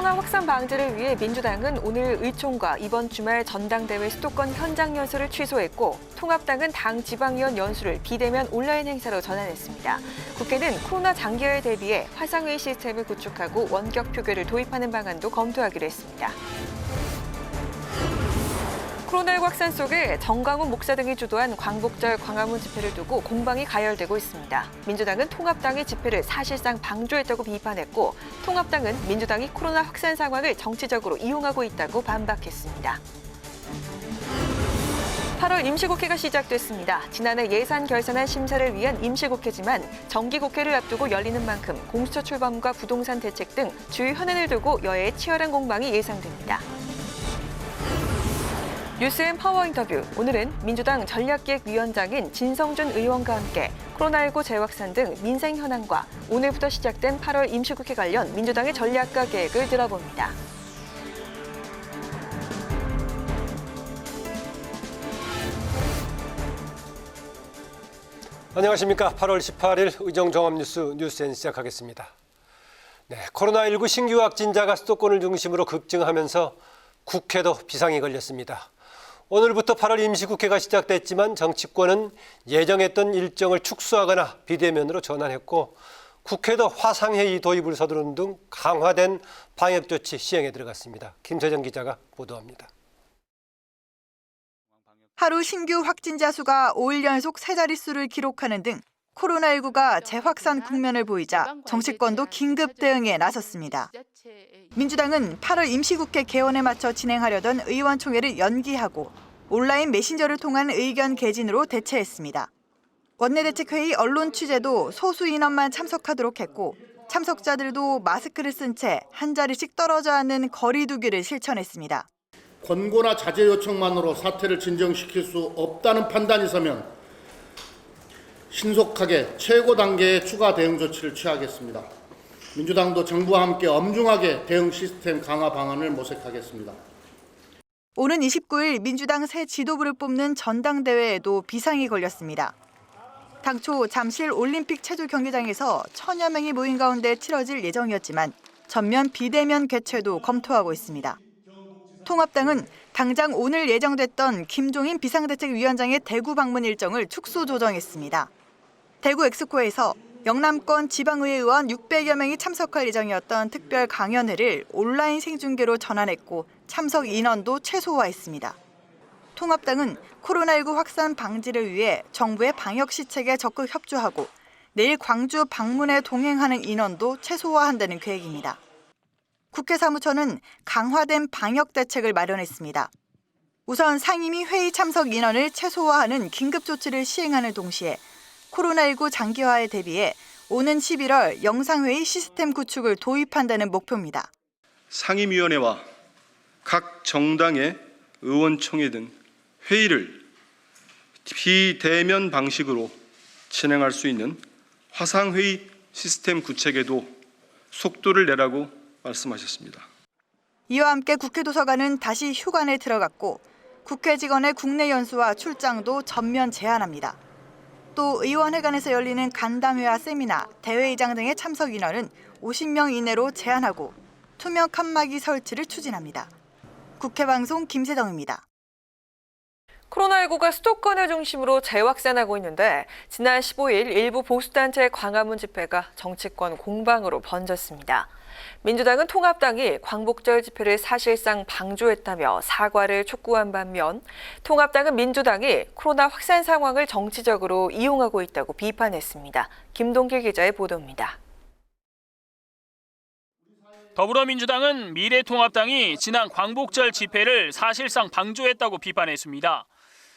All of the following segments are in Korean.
코로나 확산 방지를 위해 민주당은 오늘 의총과 이번 주말 전당대회 수도권 현장 연설을 취소했고 통합당은 당 지방위원 연수를 비대면 온라인 행사로 전환했습니다. 국회는 코로나 장기화에 대비해 화상회의 시스템을 구축하고 원격 표결을 도입하는 방안도 검토하기로 했습니다. 코로나19 확산 속에 정광훈 목사 등이 주도한 광복절 광화문 집회를 두고 공방이 가열되고 있습니다. 민주당은 통합당의 집회를 사실상 방조했다고 비판했고 통합당은 민주당이 코로나 확산 상황을 정치적으로 이용하고 있다고 반박했습니다. 8월 임시국회가 시작됐습니다. 지난해 예산 결산안 심사를 위한 임시국회지만 정기국회를 앞두고 열리는 만큼 공수처 출범과 부동산 대책 등 주요 현안을 두고 여야의 치열한 공방이 예상됩니다. 뉴스앤 파워 인터뷰. 오늘은 민주당 전략기획위원장인 진성준 의원과 함께 코로나19 재확산 등 민생 현안과 오늘부터 시작된 8월 임시국회 관련 민주당의 전략과 계획을 들어봅니다. 안녕하십니까. 8월 18일 의정종합뉴스 뉴스엔 시작하겠습니다. 코로나19 신규 확진자가 수도권을 중심으로 급증하면서 국회도 비상이 걸렸습니다. 오늘부터 8월 임시국회가 시작됐지만 정치권은 예정했던 일정을 축소하거나 비대면으로 전환했고 국회도 화상회의 도입을 서두르는 등 강화된 방역조치 시행에 들어갔습니다. 김세정 기자가 보도합니다. 하루 신규 확진자 수가 5일 연속 세 자릿수를 기록하는 등 코로나19가 재확산 국면을 보이자 정치권도 긴급 대응에 나섰습니다. 민주당은 8월 임시국회 개원에 맞춰 진행하려던 의원총회를 연기하고 온라인 메신저를 통한 의견 개진으로 대체했습니다. 원내대책회의 언론 취재도 소수 인원만 참석하도록 했고 참석자들도 마스크를 쓴 채 한 자리씩 떨어져 앉는 거리 두기를 실천했습니다. 권고나 자제 요청만으로 사태를 진정시킬 수 없다는 판단이 서면 신속하게 최고 단계의 추가 대응 조치를 취하겠습니다. 민주당도 정부와 함께 엄중하게 대응 시스템 강화 방안을 모색하겠습니다. 오는 29일 민주당 새 지도부를 뽑는 전당대회에도 비상이 걸렸습니다. 당초 잠실 올림픽 체조 경기장에서 1000여 명이 모인 가운데 치러질 예정이었지만 전면 비대면 개최도 검토하고 있습니다. 통합당은 당장 오늘 예정됐던 김종인 비상대책위원장의 대구 방문 일정을 축소 조정했습니다. 대구 엑스코에서 영남권 지방의회 의원 600여 명이 참석할 예정이었던 특별 강연회를 온라인 생중계로 전환했고 참석 인원도 최소화했습니다. 통합당은 코로나19 확산 방지를 위해 정부의 방역 시책에 적극 협조하고 내일 광주 방문에 동행하는 인원도 최소화한다는 계획입니다. 국회 사무처는 강화된 방역 대책을 마련했습니다. 우선 상임위 회의 참석 인원을 최소화하는 긴급 조치를 시행하는 동시에 코로나19 장기화에 대비해 오는 11월 영상회의 시스템 구축을 도입한다는 목표입니다. 상임위원회와 각 정당의 의원총회 등 회의를 비대면 방식으로 진행할 수 있는 화상회의 시스템 구축에도 속도를 내라고 말씀하셨습니다. 이와 함께 국회 도서관은 다시 휴관에 들어갔고 국회 직원의 국내 연수와 출장도 전면 제한합니다. 또 의원회관에서 열리는 간담회와 세미나, 대회의장 등의 참석 인원은 50명 이내로 제한하고 투명 칸막이 설치를 추진합니다. 국회 방송 김세정입니다. 코로나19가 수도권을 중심으로 재확산하고 있는데 지난 15일 일부 보수단체의 광화문 집회가 정치권 공방으로 번졌습니다. 민주당은 통합당이 광복절 집회를 사실상 방조했다며 사과를 촉구한 반면 통합당은 민주당이 코로나 확산 상황을 정치적으로 이용하고 있다고 비판했습니다. 김동길 기자의 보도입니다. 더불어민주당은 미래통합당이 지난 광복절 집회를 사실상 방조했다고 비판했습니다.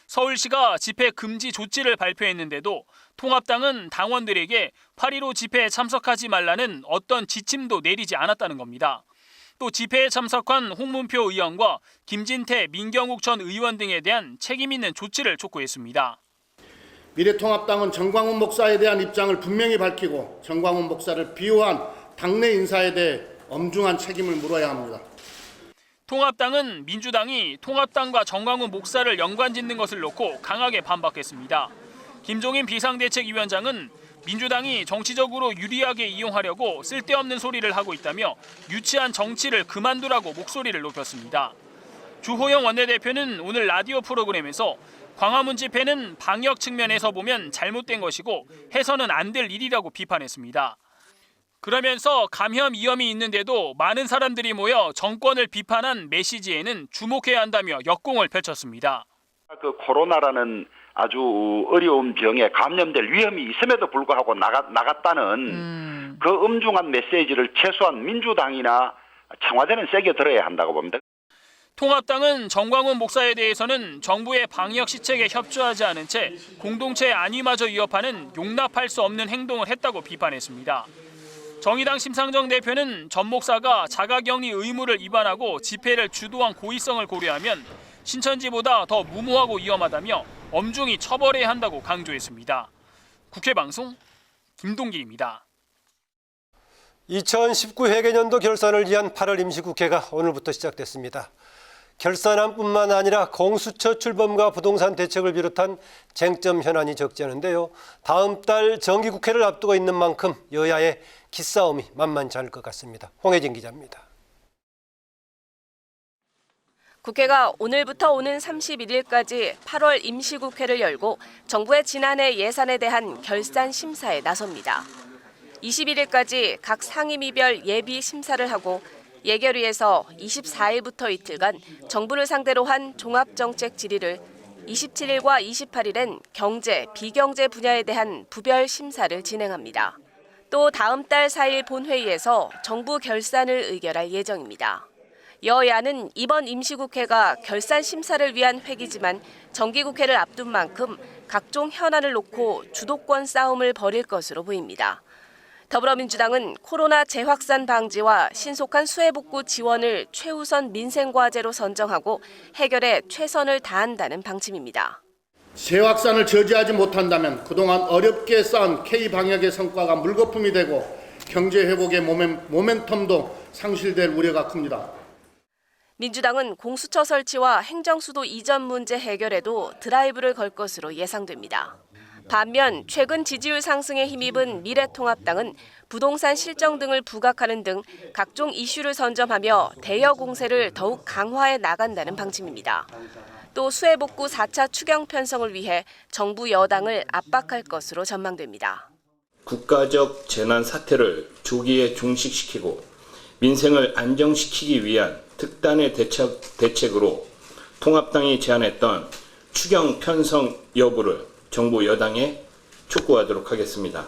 서울시가 집회 금지 조치를 발표했는데도 통합당은 당원들에게 8.15 집회에 참석하지 말라는 어떤 지침도 내리지 않았다는 겁니다. 또 집회에 참석한 홍문표 의원과 김진태, 민경욱 전 의원 등에 대한 책임 있는 조치를 촉구했습니다. 미래통합당은 정광훈 목사에 대한 입장을 분명히 밝히고 정광훈 목사를 비호한 당내 인사에 대해 엄중한 책임을 물어야 합니다. 통합당은 민주당이 통합당과 정광훈 목사를 연관짓는 것을 놓고 강하게 반박했습니다. 김종인 비상대책위원장은 민주당이 정치적으로 유리하게 이용하려고 쓸데없는 소리를 하고 있다며 유치한 정치를 그만두라고 목소리를 높였습니다. 주호영 원내대표는 오늘 라디오 프로그램에서 광화문 집회는 방역 측면에서 보면 잘못된 것이고 해서는 안 될 일이라고 비판했습니다. 그러면서 감염 위험이 있는데도 많은 사람들이 모여 정권을 비판한 메시지에는 주목해야 한다며 역공을 펼쳤습니다. 그 코로나라는 아주 어려운 병에 감염될 위험이 있음에도 불구하고 나갔다는 그 엄중한 메시지를 최소한 민주당이나 청와대는 세게 들어야 한다고 봅니다. 통합당은 정광훈 목사에 대해서는 정부의 방역 시책에 협조하지 않은 채 공동체 안위마저 위협하는 용납할 수 없는 행동을 했다고 비판했습니다. 정의당 심상정 대표는 전 목사가 자가격리 의무를 위반하고 집회를 주도한 고의성을 고려하면 신천지보다 더 무모하고 위험하다며 엄중히 처벌해야 한다고 강조했습니다. 국회 방송 김동길입니다. 2019 회계년도 결산을 위한 8월 임시국회가 오늘부터 시작됐습니다. 결산안뿐만 아니라 공수처 출범과 부동산 대책을 비롯한 쟁점 현안이 적지 않은데요. 다음 달 정기국회를 앞두고 있는 만큼 여야의 기싸움이 만만치 않을 것 같습니다. 홍혜진 기자입니다. 국회가 오늘부터 오는 31일까지 8월 임시국회를 열고 정부의 지난해 예산에 대한 결산 심사에 나섭니다. 21일까지 각 상임위별 예비 심사를 하고 예결위에서 24일부터 이틀간 정부를 상대로 한 종합정책 질의를 27일과 28일엔 경제, 비경제 분야에 대한 부별 심사를 진행합니다. 또 다음 달 4일 본회의에서 정부 결산을 의결할 예정입니다. 여야는 이번 임시국회가 결산 심사를 위한 회기지만 정기국회를 앞둔 만큼 각종 현안을 놓고 주도권 싸움을 벌일 것으로 보입니다. 더불어민주당은 코로나 재확산 방지와 신속한 수해복구 지원을 최우선 민생과제로 선정하고 해결에 최선을 다한다는 방침입니다. 재확산을 저지하지 못한다면 그동안 어렵게 쌓은 K방역의 성과가 물거품이 되고 경제 회복의 모멘텀도 상실될 우려가 큽니다. 민주당은 공수처 설치와 행정수도 이전 문제 해결에도 드라이브를 걸 것으로 예상됩니다. 반면 최근 지지율 상승에 힘입은 미래통합당은 부동산 실정 등을 부각하는 등 각종 이슈를 선점하며 대여 공세를 더욱 강화해 나간다는 방침입니다. 또 수해복구 4차 추경 편성을 위해 정부 여당을 압박할 것으로 전망됩니다. 국가적 재난 사태를 조기에 종식시키고 민생을 안정시키기 위한 특단의 대책으로 통합당이 제안했던 추경 편성 여부를 정부 여당에 촉구하도록 하겠습니다.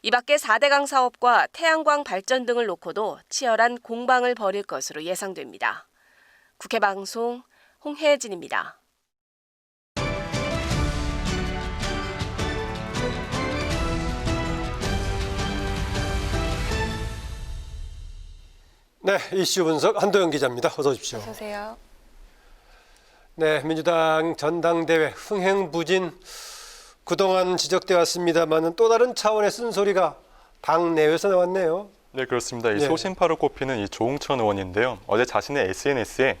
이 밖에 4대강 사업과 태양광 발전 등을 놓고도 치열한 공방을 벌일 것으로 예상됩니다. 국회 방송 홍혜진입니다. 네, 이슈 분석 한도영 기자입니다. 어서 오십시오. 어서 오세요. 네, 민주당 전당대회 흥행부진 그동안 지적돼 왔습니다만 또 다른 차원의 쓴소리가 당 내외에서 나왔네요. 네, 그렇습니다. 이 네. 소신파로 꼽히는 이 조응천 의원인데요. 어제 자신의 SNS에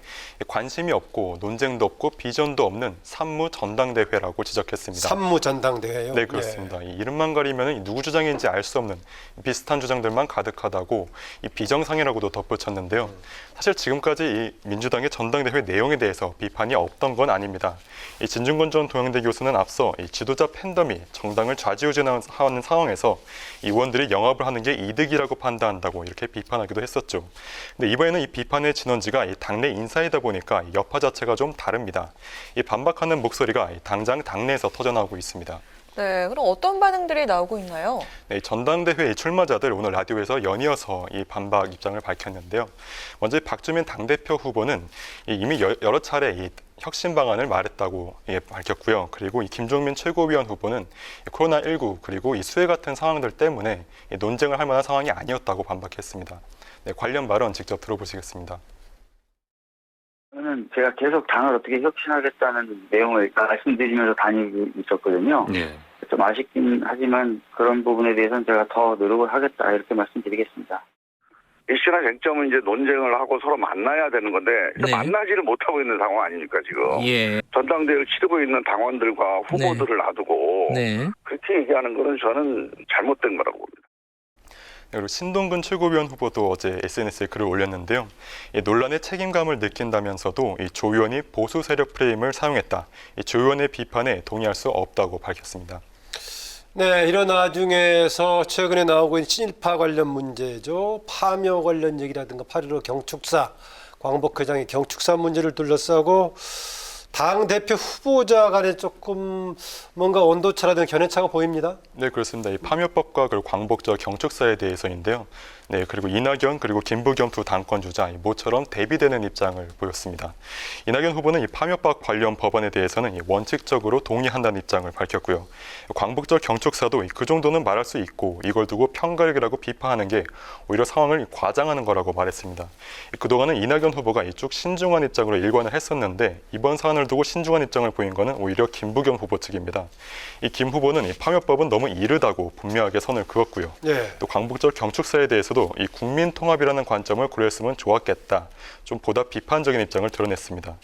관심이 없고 논쟁도 없고 비전도 없는 산무 전당대회라고 지적했습니다. 산무 전당대회요? 네, 그렇습니다. 이 이름만 가리면 누구 주장인지 알 수 없는 비슷한 주장들만 가득하다고 이 비정상이라고도 덧붙였는데요. 사실 지금까지 이 민주당의 전당대회 내용에 대해서 비판이 없던 건 아닙니다. 이 진중권 전 동양대 교수는 앞서 이 지도자 팬덤이 정당을 좌지우지하는 상황에서 이 의원들이 영업을 하는 게 이득이라고 판단한다고 이렇게 비판하기도 했었죠. 근데 이번에는 이 비판의 진원지가 이 당내 인사이다 보니까 이 여파 자체가 좀 다릅니다. 이 반박하는 목소리가 당장 당내에서 터져나오고 있습니다. 네, 그럼 어떤 반응들이 나오고 있나요? 네, 전당대회 출마자들 오늘 라디오에서 연이어서 이 반박 입장을 밝혔는데요. 먼저 박주민 당대표 후보는 이미 여러 차례 이 혁신 방안을 말했다고 밝혔고요. 그리고 이 김종민 최고위원 후보는 코로나19 그리고 이 수해 같은 상황들 때문에 논쟁을 할 만한 상황이 아니었다고 반박했습니다. 네, 관련 발언 직접 들어보시겠습니다. 저는 제가 계속 당을 어떻게 혁신하겠다는 내용을 말씀드리면서 다니고 있었거든요. 네. 좀 아쉽긴 하지만 그런 부분에 대해서는 제가 더 노력을 하겠다 이렇게 말씀드리겠습니다. 이슈나 쟁점은 이제 논쟁을 하고 서로 만나야 되는 건데 네. 만나지를 못하고 있는 상황 아닙니까 지금. 예. 전당대회를 치르고 있는 당원들과 후보들을 놔두고 네. 그렇게 얘기하는 거는 저는 잘못된 거라고 봅니다. 그리고 신동근 최고위원 후보도 어제 SNS에 글을 올렸는데요. 이 논란의 책임감을 느낀다면서도 이 조 의원이 보수 세력 프레임을 사용했다. 이 조 의원의 비판에 동의할 수 없다고 밝혔습니다. 네, 이런 와중에서 최근에 나오고 있는 친일파 관련 문제죠. 파묘 관련 얘기라든가 8.15 경축사, 광복회장의 경축사 문제를 둘러싸고 당대표 후보자 간에 조금 뭔가 온도차라든가 견해차가 보입니다. 네, 그렇습니다. 이 파묘법과 그리고 광복절 경축사에 대해서인데요. 네, 그리고 이낙연 그리고 김부겸 두 당권 주자 모처럼 대비되는 입장을 보였습니다. 이낙연 후보는 이 파묘법 관련 법안에 대해서는 원칙적으로 동의한다는 입장을 밝혔고요. 광복절 경축사도 그 정도는 말할 수 있고 이걸 두고 편가르기라고 비판하는 게 오히려 상황을 과장하는 거라고 말했습니다. 그동안은 이낙연 후보가 쭉 신중한 입장으로 일관을 했었는데 이번 사안을 두고 신중한 입장을 보인 거는 오히려 김부겸 후보 측입니다. 이 김 후보는 이 파묘법은 너무 이르다고 분명하게 선을 그었고요. 네. 또 광복절 경축사에 대해서도 이 국민 통합이라는 관점을 고려했으면 좋았겠다. 좀 보다 비판적인 입장을 드러냈습니다.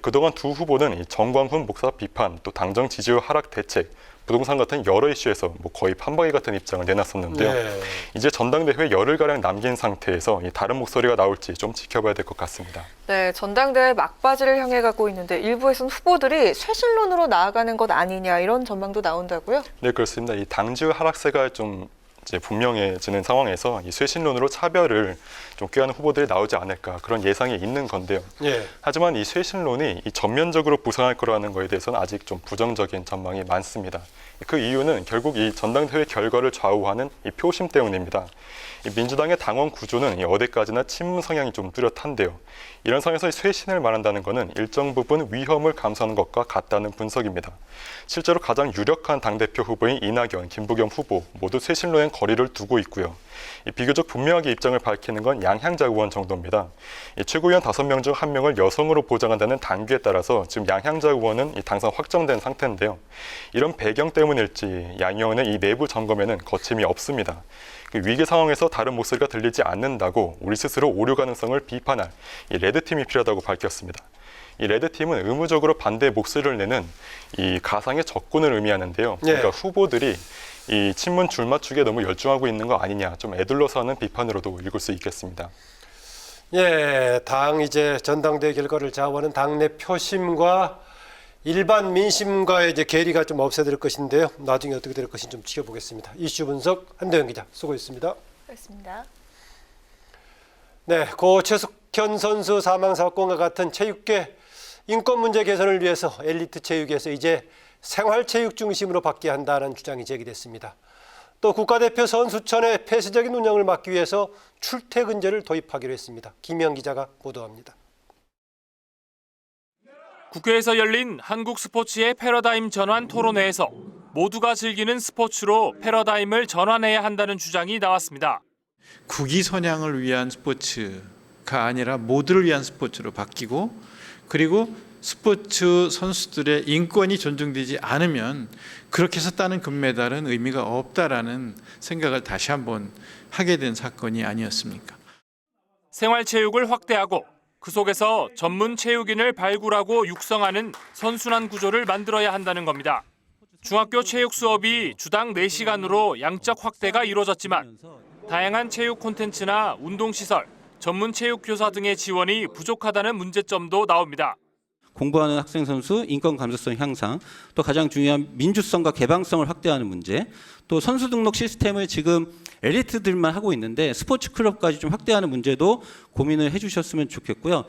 그동안 두 후보는 이 정광훈 목사 비판, 또 당정 지지율 하락 대책, 부동산 같은 여러 이슈에서 거의 판박이 같은 입장을 내놨었는데요. 네. 이제 전당대회 열흘가량 남긴 상태에서 다른 목소리가 나올지 좀 지켜봐야 될 것 같습니다. 네, 전당대회 막바지를 향해 가고 있는데 일부에서는 후보들이 쇄신론으로 나아가는 것 아니냐 이런 전망도 나온다고요? 네, 그렇습니다. 이 당지율 하락세가 좀 이제 분명해지는 상황에서 이 쇄신론으로 차별을 좀 꾀하는 후보들이 나오지 않을까 그런 예상이 있는 건데요. 예. 하지만 이 쇄신론이 전면적으로 부상할 거라는 거에 대해서는 아직 좀 부정적인 전망이 많습니다. 그 이유는 결국 이 전당대회 결과를 좌우하는 이 표심 때문입니다. 이 민주당의 당원 구조는 어디까지나 친문 성향이 좀 뚜렷한데요. 이런 상황에서 쇄신을 말한다는 것은 일정 부분 위험을 감수하는 것과 같다는 분석입니다. 실제로 가장 유력한 당대표 후보인 이낙연, 김부겸 후보 모두 쇄신론엔 거리를 두고 있고요. 비교적 분명하게 입장을 밝히는 건 양향자 의원 정도입니다. 최고위원 5명 중 1명을 여성으로 보장한다는 당규에 따라서 지금 양향자 의원은 당선 확정된 상태인데요. 이런 배경 때문일지 양 의원의 이 내부 점검에는 거침이 없습니다. 위기 상황에서 다른 목소리가 들리지 않는다고 우리 스스로 오류 가능성을 비판할 이 레드팀이 필요하다고 밝혔습니다. 이 레드팀은 의무적으로 반대 목소리를 내는 이 가상의 적군을 의미하는데요. 그러니까 후보들이 이 친문 줄맞추기에 너무 열중하고 있는 거 아니냐, 좀 애둘러서 하는 비판으로도 읽을 수 있겠습니다. 예, 당 이제 전당대회 결과를 좌우하는 당내 표심과 일반 민심과의 이제 괴리가 좀 없어질 것인데요. 나중에 어떻게 될 것인지 좀 지켜보겠습니다. 이슈 분석 한대영 기자 수고했습니다. 고맙습니다. 네, 고 최숙현 선수 사망 사건과 같은 체육계 인권 문제 개선을 위해서 엘리트 체육에서 이제 생활체육 중심으로 바뀌어야 한다는 주장이 제기됐습니다. 또 국가대표 선수촌의 폐쇄적인 운영을 막기 위해서 출퇴근제를 도입하기로 했습니다. 김영 기자가 보도합니다. 국회에서 열린 한국 스포츠의 패러다임 전환 토론회에서 모두가 즐기는 스포츠로 패러다임을 전환해야 한다는 주장이 나왔습니다. 국위 선양을 위한 스포츠가 아니라 모두를 위한 스포츠로 바뀌고, 그리고 스포츠 선수들의 인권이 존중되지 않으면 그렇게 해서 따는 금메달은 의미가 없다라는 생각을 다시 한번 하게 된 사건이 아니었습니까? 생활체육을 확대하고 그 속에서 전문 체육인을 발굴하고 육성하는 선순환 구조를 만들어야 한다는 겁니다. 중학교 체육 수업이 주당 4시간으로 양적 확대가 이루어졌지만 다양한 체육 콘텐츠나 운동시설, 전문 체육 교사 등의 지원이 부족하다는 문제점도 나옵니다. 공부하는 학생 선수 인권 감수성 향상, 또 가장 중요한 민주성과 개방성을 확대하는 문제, 또 선수 등록 시스템을 지금 엘리트들만 하고 있는데 스포츠 클럽까지 좀 확대하는 문제도 고민을 해주셨으면 좋겠고요.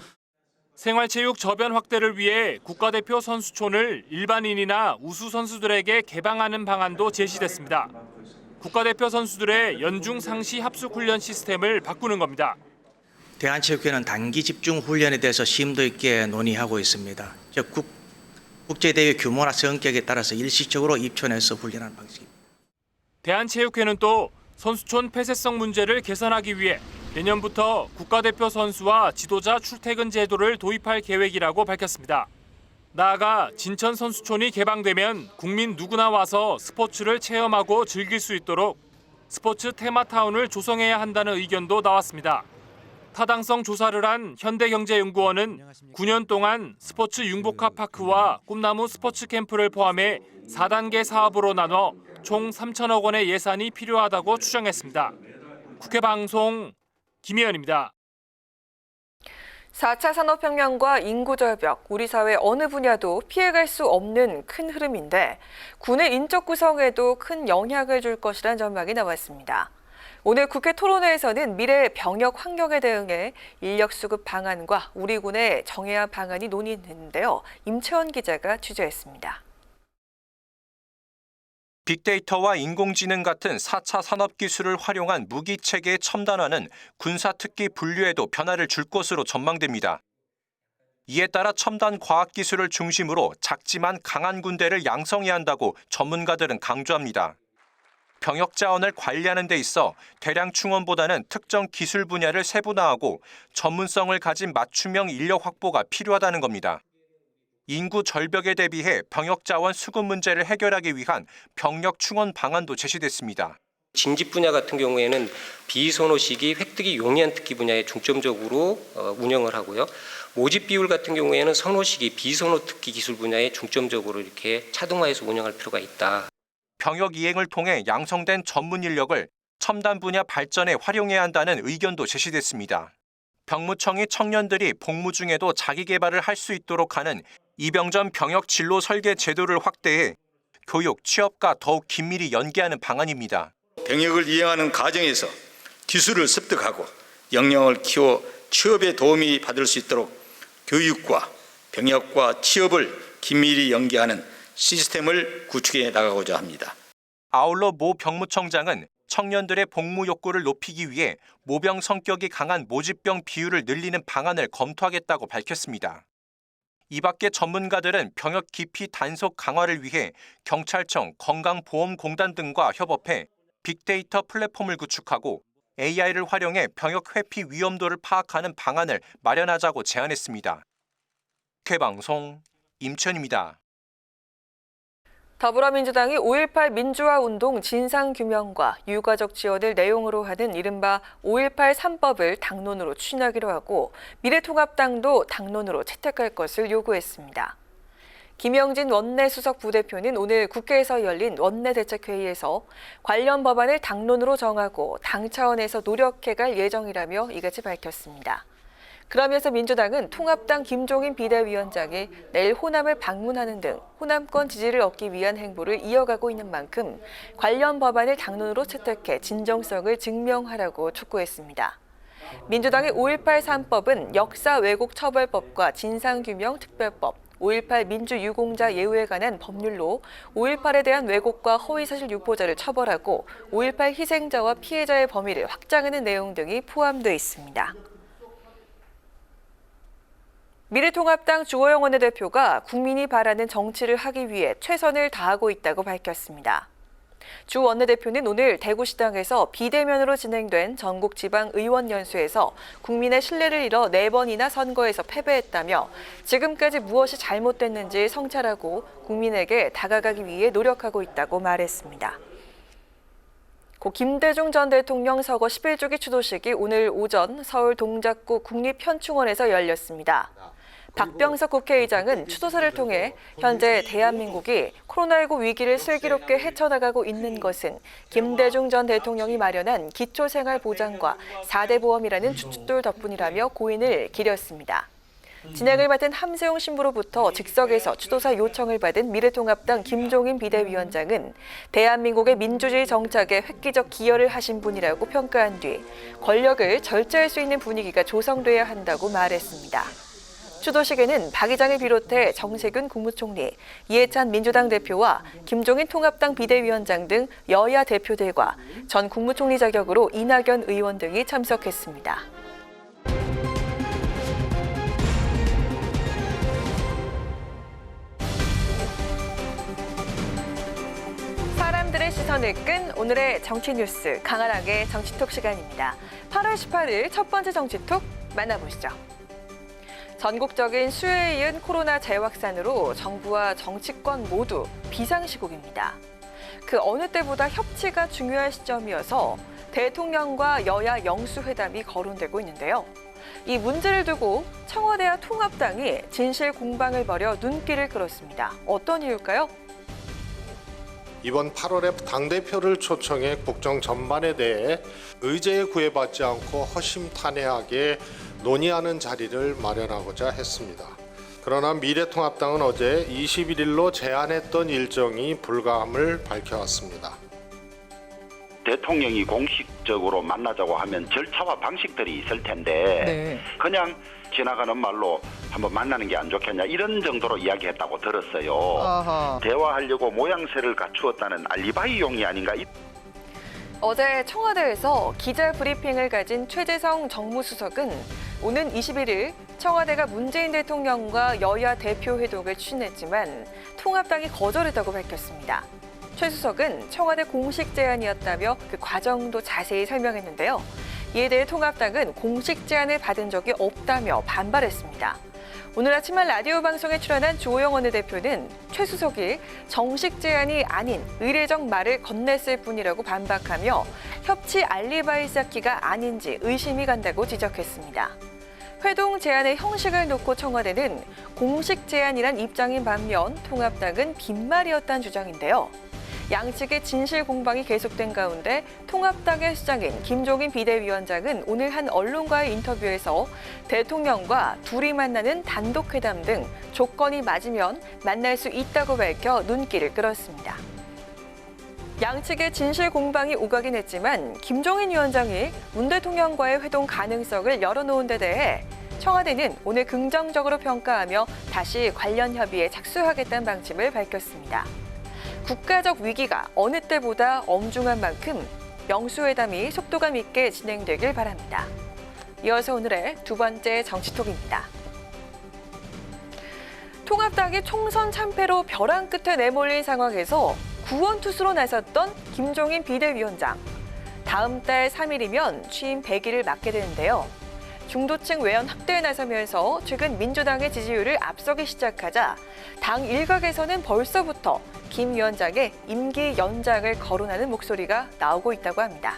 생활체육 저변 확대를 위해 국가대표 선수촌을 일반인이나 우수 선수들에게 개방하는 방안도 제시됐습니다. 국가대표 선수들의 연중 상시 합숙 훈련 시스템을 바꾸는 겁니다. 대한체육회는 단기 집중 훈련에 대해서 심도 있게 논의하고 있습니다. 즉 국제대회 규모나 성격에 따라서 일시적으로 입촌해서 훈련하는 방식입니다. 대한체육회는 또 선수촌 폐쇄성 문제를 개선하기 위해 내년부터 국가대표 선수와 지도자 출퇴근 제도를 도입할 계획이라고 밝혔습니다. 나아가 진천 선수촌이 개방되면 국민 누구나 와서 스포츠를 체험하고 즐길 수 있도록 스포츠 테마타운을 조성해야 한다는 의견도 나왔습니다. 타당성 조사를 한 현대경제연구원은 9년 동안 스포츠 융복합 파크와 꿈나무 스포츠 캠프를 포함해 4단계 사업으로 나눠 총 3천억 원의 예산이 필요하다고 추정했습니다. 국회 방송 김혜연입니다. 4차 산업혁명과 인구절벽, 우리 사회 어느 분야도 피해갈 수 없는 큰 흐름인데 군의 인적 구성에도 큰 영향을 줄 것이란 전망이 나왔습니다. 오늘 국회 토론회에서는 미래 병역 환경에 대응해 인력 수급 방안과 우리 군의 정예화 방안이 논의됐는데요. 임채원 기자가 취재했습니다. 빅데이터와 인공지능 같은 4차 산업기술을 활용한 무기체계의 첨단화는 군사특기 분류에도 변화를 줄 것으로 전망됩니다. 이에 따라 첨단 과학기술을 중심으로 작지만 강한 군대를 양성해야 한다고 전문가들은 강조합니다. 병역 자원을 관리하는 데 있어 대량 충원보다는 특정 기술 분야를 세분화하고 전문성을 가진 맞춤형 인력 확보가 필요하다는 겁니다. 인구 절벽에 대비해 병역 자원 수급 문제를 해결하기 위한 병력 충원 방안도 제시됐습니다. 징집 분야 같은 경우에는 비선호 시기 획득이 용이한 특기 분야에 중점적으로 운영을 하고요. 모집 비율 같은 경우에는 선호 시기 비선호 특기 기술 분야에 중점적으로 이렇게 차등화해서 운영할 필요가 있다. 병역 이행을 통해 양성된 전문 인력을 첨단 분야 발전에 활용해야 한다는 의견도 제시됐습니다. 병무청이 청년들이 복무 중에도 자기 개발을 할 수 있도록 하는 이병전 병역 진로 설계 제도를 확대해 교육, 취업과 더욱 긴밀히 연계하는 방안입니다. 병역을 이행하는 과정에서 기술을 습득하고 역량을 키워 취업에 도움이 받을 수 있도록 교육과 병역과 취업을 긴밀히 연계하는 시스템을 구축해 나가고자 합니다. 아울러 모 병무청장은 청년들의 복무 욕구를 높이기 위해 모병 성격이 강한 모집병 비율을 늘리는 방안을 검토하겠다고 밝혔습니다. 이 밖에 전문가들은 병역 기피 단속 강화를 위해 경찰청, 건강보험공단 등과 협업해 빅데이터 플랫폼을 구축하고 AI를 활용해 병역 회피 위험도를 파악하는 방안을 마련하자고 제안했습니다. 국회방송 임천입니다. 더불어민주당이 5.18 민주화운동 진상규명과 유가족 지원을 내용으로 하는 이른바 5.18 3법을 당론으로 추진하기로 하고 미래통합당도 당론으로 채택할 것을 요구했습니다. 김영진 원내수석 부대표는 오늘 국회에서 열린 원내대책회의에서 관련 법안을 당론으로 정하고 당 차원에서 노력해갈 예정이라며 이같이 밝혔습니다. 그러면서 민주당은 통합당 김종인 비대위원장이 내일 호남을 방문하는 등 호남권 지지를 얻기 위한 행보를 이어가고 있는 만큼 관련 법안을 당론으로 채택해 진정성을 증명하라고 촉구했습니다. 민주당의 5.18 3법은 역사 왜곡 처벌법과 진상규명 특별법, 5.18 민주유공자 예우에 관한 법률로 5.18에 대한 왜곡과 허위사실 유포자를 처벌하고 5.18 희생자와 피해자의 범위를 확장하는 내용 등이 포함되어 있습니다. 미래통합당 주호영 원내대표가 국민이 바라는 정치를 하기 위해 최선을 다하고 있다고 밝혔습니다. 주 원내대표는 오늘 대구시당에서 비대면으로 진행된 전국지방의원연수에서 국민의 신뢰를 잃어 4번이나 선거에서 패배했다며 지금까지 무엇이 잘못됐는지 성찰하고 국민에게 다가가기 위해 노력하고 있다고 말했습니다. 고 김대중 전 대통령 서거 11조기 추도식이 오늘 오전 서울 동작구 국립현충원에서 열렸습니다. 박병석 국회의장은 추도사를 통해 현재 대한민국이 코로나19 위기를 슬기롭게 헤쳐나가고 있는 것은 김대중 전 대통령이 마련한 기초생활보장과 4대 보험이라는 추측돌 덕분이라며 고인을 기렸습니다. 진행을 맡은 함세웅 신부로부터 즉석에서 추도사 요청을 받은 미래통합당 김종인 비대위원장은 대한민국의 민주주의 정착에 획기적 기여를 하신 분이라고 평가한 뒤 권력을 절제할 수 있는 분위기가 조성돼야 한다고 말했습니다. 추도식에는 박 의장을 비롯해 정세균 국무총리, 이해찬 민주당 대표와 김종인 통합당 비대위원장 등 여야 대표들과 전 국무총리 자격으로 이낙연 의원 등이 참석했습니다. 사람들의 시선을 끈 오늘의 정치 뉴스 강한학의 정치톡 시간입니다. 8월 18일 첫 번째 정치톡 만나보시죠. 전국적인 수요에 이은 코로나 재확산으로 정부와 정치권 모두 비상시국입니다. 그 어느 때보다 협치가 중요한 시점이어서 대통령과 여야 영수회담이 거론되고 있는데요. 이 문제를 두고 청와대와 통합당이 진실 공방을 벌여 눈길을 끌었습니다. 어떤 이유일까요? 이번 8월에 당대표를 초청해 국정 전반에 대해 의제에 구애받지 않고 허심탄회하게 논의하는 자리를 마련하고자 했습니다. 그러나 미래통합당은 어제 21일로 제안했던 일정이 불가함을 밝혀왔습니다. 대통령이 공식적으로 만나자고 하면 절차와 방식들이 있을 텐데 그냥 지나가는 말로 한번 만나는 게 안 좋겠냐 이런 정도로 이야기했다고 들었어요. 아하. 대화하려고 모양새를 갖추었다는 알리바이용이 아닌가. 어제 청와대에서 기자 브리핑을 가진 최재성 정무수석은 오는 21일 청와대가 문재인 대통령과 여야 대표 회동을 추진했지만 통합당이 거절했다고 밝혔습니다. 최 수석은 청와대 공식 제안이었다며 그 과정도 자세히 설명했는데요. 이에 대해 통합당은 공식 제안을 받은 적이 없다며 반발했습니다. 오늘 아침 한 라디오 방송에 출연한 주호영 원내대표는 최 수석이 정식 제안이 아닌 의례적 말을 건넸을 뿐이라고 반박하며 협치 알리바이 쌓기가 아닌지 의심이 간다고 지적했습니다. 회동 제안의 형식을 놓고 청와대는 공식 제안이란 입장인 반면 통합당은 빈말이었다는 주장인데요. 양측의 진실 공방이 계속된 가운데 통합당의 수장인 김종인 비대위원장은 오늘 한 언론과의 인터뷰에서 대통령과 둘이 만나는 단독회담 등 조건이 맞으면 만날 수 있다고 밝혀 눈길을 끌었습니다. 양측의 진실 공방이 오가긴 했지만 김종인 위원장이 문 대통령과의 회동 가능성을 열어놓은 데 대해 청와대는 오늘 긍정적으로 평가하며 다시 관련 협의에 착수하겠다는 방침을 밝혔습니다. 국가적 위기가 어느 때보다 엄중한 만큼 영수회담이 속도감 있게 진행되길 바랍니다. 이어서 오늘의 두 번째 정치톡입니다. 통합당이 총선 참패로 벼랑 끝에 내몰린 상황에서 구원투수로 나섰던 김종인 비대위원장. 다음 달 3일이면 취임 100일을 맞게 되는데요. 중도층 외연 확대에 나서면서 최근 민주당의 지지율을 앞서기 시작하자 당 일각에서는 벌써부터 김 위원장의 임기 연장을 거론하는 목소리가 나오고 있다고 합니다.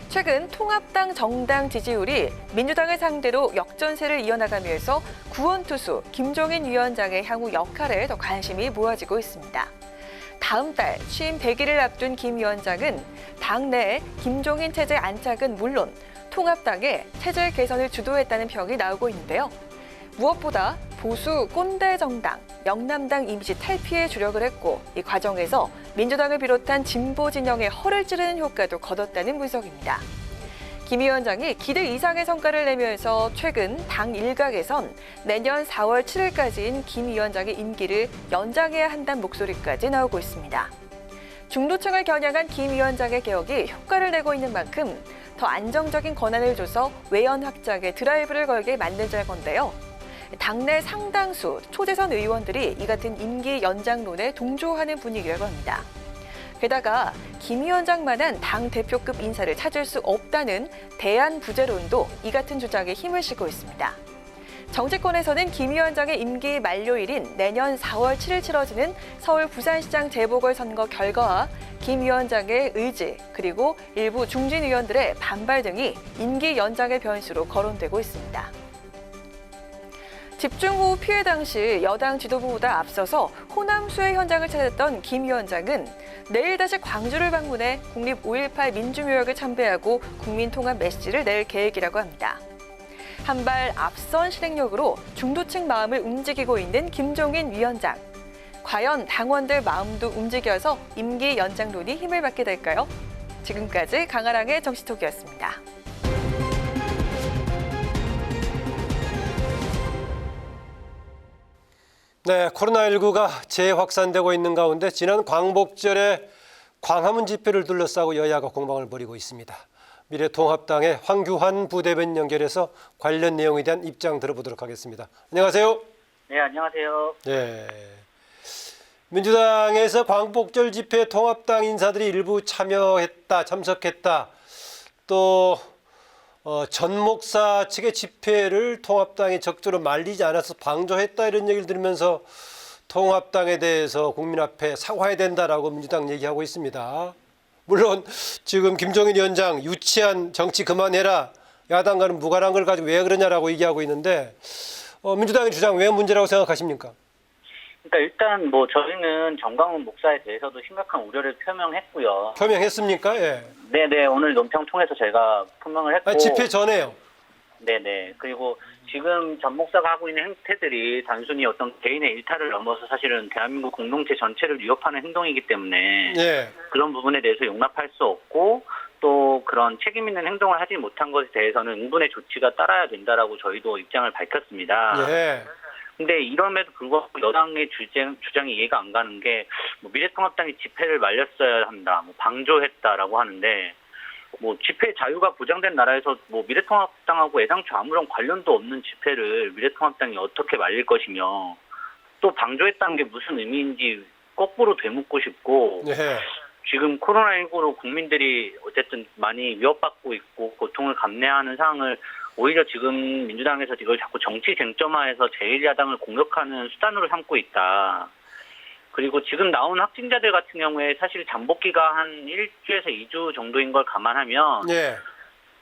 최근 통합당 정당 지지율이 민주당을 상대로 역전세를 이어나가면서 구원투수 김종인 위원장의 향후 역할에 더 관심이 모아지고 있습니다. 다음 달 취임 100일을 앞둔 김 위원장은 당내 김종인 체제 안착은 물론 통합당의 체제 개선을 주도했다는 평이 나오고 있는데요. 무엇보다 보수 꼰대 정당, 영남당 이미지 탈피에 주력을 했고 이 과정에서 민주당을 비롯한 진보 진영의 허를 찌르는 효과도 거뒀다는 분석입니다. 김 위원장이 기대 이상의 성과를 내면서 최근 당 일각에선 내년 4월 7일까지인 김 위원장의 임기를 연장해야 한다는 목소리까지 나오고 있습니다. 중도층을 겨냥한 김 위원장의 개혁이 효과를 내고 있는 만큼 더 안정적인 권한을 줘서 외연 확장에 드라이브를 걸게 만들자는 건데요. 당내 상당수 초재선 의원들이 이 같은 임기 연장론에 동조하는 분위기라고 합니다. 게다가 김 위원장만한 당 대표급 인사를 찾을 수 없다는 대안부재론도 이 같은 주장에 힘을 실고 있습니다. 정치권에서는 김 위원장의 임기 만료일인 내년 4월 7일 치러지는 서울 부산시장 재보궐선거 결과와 김 위원장의 의지 그리고 일부 중진 의원들의 반발 등이 임기 연장의 변수로 거론되고 있습니다. 집중호우 피해 당시 여당 지도부보다 앞서서 호남 수해 현장을 찾았던 김 위원장은 내일 다시 광주를 방문해 국립 5.18 민주묘역을 참배하고 국민통합 메시지를 낼 계획이라고 합니다. 한발 앞선 실행력으로 중도층 마음을 움직이고 있는 김종인 위원장. 과연 당원들 마음도 움직여서 임기 연장론이 힘을 받게 될까요? 지금까지 강아랑의 정치톡이었습니다. 네, 코로나19가 재확산되고 있는 가운데 지난 광복절에 광화문 집회를 둘러싸고 여야가 공방을 벌이고 있습니다. 미래통합당의 황교안 부대변인 연결해서 관련 내용에 대한 입장 들어보도록 하겠습니다. 안녕하세요. 네, 안녕하세요. 네. 민주당에서 광복절 집회에 통합당 인사들이 일부 참석했다. 또 전 목사 측의 집회를 통합당이 적절히 말리지 않아서 방조했다 이런 얘기를 들으면서 통합당에 대해서 국민 앞에 사과해야 된다라고 민주당 얘기하고 있습니다. 물론 지금 김종인 위원장 유치한 정치 그만해라. 야당과는 무관한 걸 가지고 왜 그러냐라고 얘기하고 있는데 민주당의 주장 왜 문제라고 생각하십니까? 그러니까 일단 뭐 저희는 정광훈 목사에 대해서도 심각한 우려를 표명했고요. 표명했습니까? 예. 네네, 오늘 논평 통해서 저희가 표명을 했고. 집회 전에요. 네네. 그리고 지금 전 목사가 하고 있는 행태들이 단순히 어떤 개인의 일탈을 넘어서 사실은 대한민국 공동체 전체를 위협하는 행동이기 때문에 예. 그런 부분에 대해서 용납할 수 없고 또 그런 책임 있는 행동을 하지 못한 것에 대해서는 응분의 조치가 따라야 된다라고 저희도 입장을 밝혔습니다. 예. 근데 이럼에도 불구하고 여당의 주장이 이해가 안 가는 게 뭐 미래통합당이 집회를 말렸어야 한다, 뭐 방조했다라고 하는데 뭐 집회 자유가 보장된 나라에서 뭐 미래통합당하고 애당초 아무런 관련도 없는 집회를 미래통합당이 어떻게 말릴 것이며 또 방조했다는 게 무슨 의미인지 거꾸로 되묻고 싶고 예. 지금 코로나19로 국민들이 어쨌든 많이 위협받고 있고 고통을 감내하는 상황을 오히려 지금 민주당에서 이걸 자꾸 정치 쟁점화해서 제1야당을 공격하는 수단으로 삼고 있다. 그리고 지금 나온 확진자들 같은 경우에 사실 잠복기가 한 1주에서 2주 정도인 걸 감안하면 예.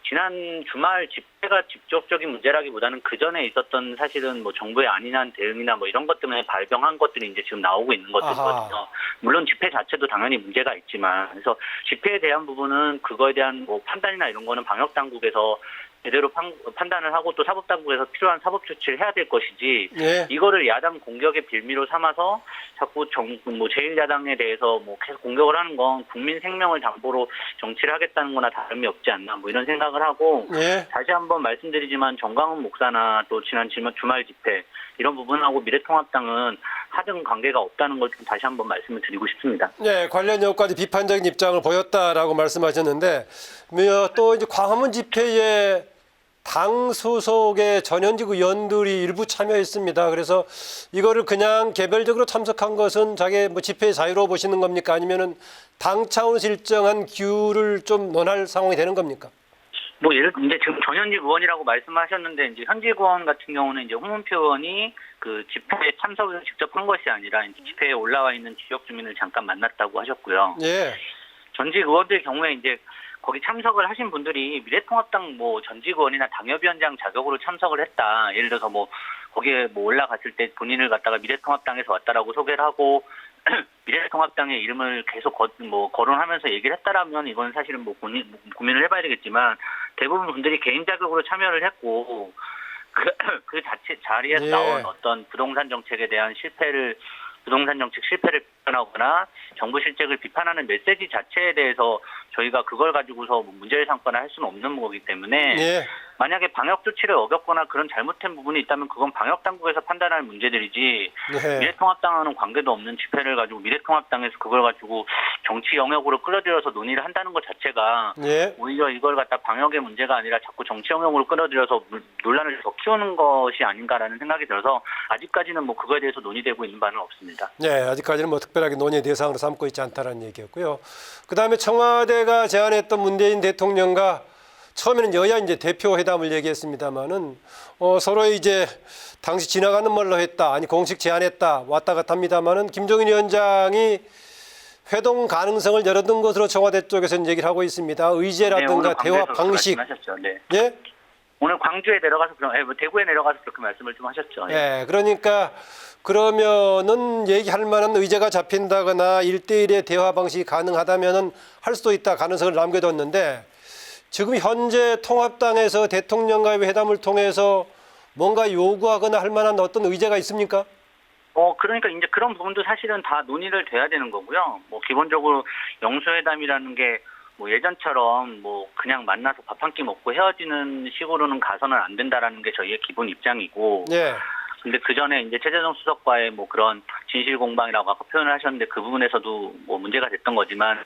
지난 주말 집회가 직접적인 문제라기보다는 그 전에 있었던 사실은 뭐 정부의 안일한 대응이나 뭐 이런 것 때문에 발병한 것들이 이제 지금 나오고 있는 것들이거든요. 물론 집회 자체도 당연히 문제가 있지만 그래서 집회에 대한 부분은 그거에 대한 뭐 판단이나 이런 거는 방역 당국에서 제대로 판단을 하고 또 사법당국에서 필요한 사법 조치를 해야 될 것이지 예. 이거를 야당 공격의 빌미로 삼아서 자꾸 뭐 제1야당에 대해서 뭐 계속 공격을 하는 건 국민 생명을 담보로 정치를 하겠다는 거나 다름이 없지 않나 뭐 이런 생각을 하고 예. 다시 한번 말씀드리지만 정광훈 목사나 또 지난 주말 집회 이런 부분하고 미래통합당은 하등 관계가 없다는 걸 좀 다시 한번 말씀을 드리고 싶습니다. 네, 관련 여기까지 비판적인 입장을 보였다라고 말씀하셨는데 또 이제 광화문 집회에 당 소속의 전현직 의원들이 일부 참여했습니다. 그래서 이거를 그냥 개별적으로 참석한 것은 자기 뭐 집회 자유로 보시는 겁니까? 아니면은 당 차원에서 일정한 기후를 좀 논할 상황이 되는 겁니까? 뭐 이제 지금 전현직 의원이라고 말씀하셨는데 이제 현직 의원 같은 경우는 이제 홍문표 의원이 그 집회에 참석을 직접 한 것이 아니라 이제 집회에 올라와 있는 지역 주민을 잠깐 만났다고 하셨고요. 예. 전직 의원들 경우에 이제 거기 참석을 하신 분들이 미래통합당 뭐 전직 의원이나 당협위원장 자격으로 참석을 했다. 예를 들어서 뭐 거기에 뭐 올라갔을 때 본인을 갖다가 미래통합당에서 왔다라고 소개를 하고 미래통합당의 이름을 계속 거론하면서 얘기를 했다라면 이건 사실은 뭐 고민을 해봐야 되겠지만 대부분 분들이 개인 자격으로 참여를 했고 그 자리에서 예. 나온 어떤 부동산 정책에 대한 부동산 정책 실패를 비판하거나 정부 실책을 비판하는 메시지 자체에 대해서 저희가 그걸 가지고서 문제를 삼거나 할 수는 없는 거기 때문에 예. 만약에 방역 조치를 어겼거나 그런 잘못된 부분이 있다면 그건 방역 당국에서 판단할 문제들이지 예. 미래통합당하고는 관계도 없는 집회를 가지고 미래통합당에서 그걸 가지고 정치 영역으로 끌어들여서 논의를 한다는 것 자체가 예. 오히려 이걸 갖다 방역의 문제가 아니라 자꾸 정치 영역으로 끌어들여서 논란을 더 키우는 것이 아닌가라는 생각이 들어서 아직까지는 뭐 그거에 대해서 논의되고 있는 바는 없습니다. 네, 아직까지는 뭐 특별하게 논의 대상으로 삼고 있지 않다는 얘기였고요. 그다음에 청와대가 제안했던 문재인 대통령과 처음에는 여야 이제 대표 회담을 얘기했습니다만은 서로 이제 당시 지나가는 말로 했다, 아니 공식 제안했다 왔다 갔다 합니다만은 김종인 위원장이 회동 가능성을 열어둔 것으로 청와대 쪽에서는 얘기를 하고 있습니다. 의제라든가 대화 방식. 네. 예? 오늘 광주에 내려가서 대구에 내려가서 그렇게 말씀을 좀 하셨죠. 예, 그러니까 그러면은 얘기할 만한 의제가 잡힌다거나 1대1의 대화 방식이 가능하다면은 할 수도 있다 가능성을 남겨뒀는데 지금 현재 통합당에서 대통령과의 회담을 통해서 뭔가 요구하거나 할 만한 어떤 의제가 있습니까? 그러니까 이제 그런 부분도 사실은 다 논의를 돼야 되는 거고요. 뭐 기본적으로 영수회담이라는 게 뭐 예전처럼 뭐 그냥 만나서 밥 한 끼 먹고 헤어지는 식으로는 가서는 안 된다라는 게 저희의 기본 입장이고. 예. 근데 그 전에 이제 최재성 수석과의 뭐 그런 진실 공방이라고 아까 표현을 하셨는데 그 부분에서도 뭐 문제가 됐던 거지만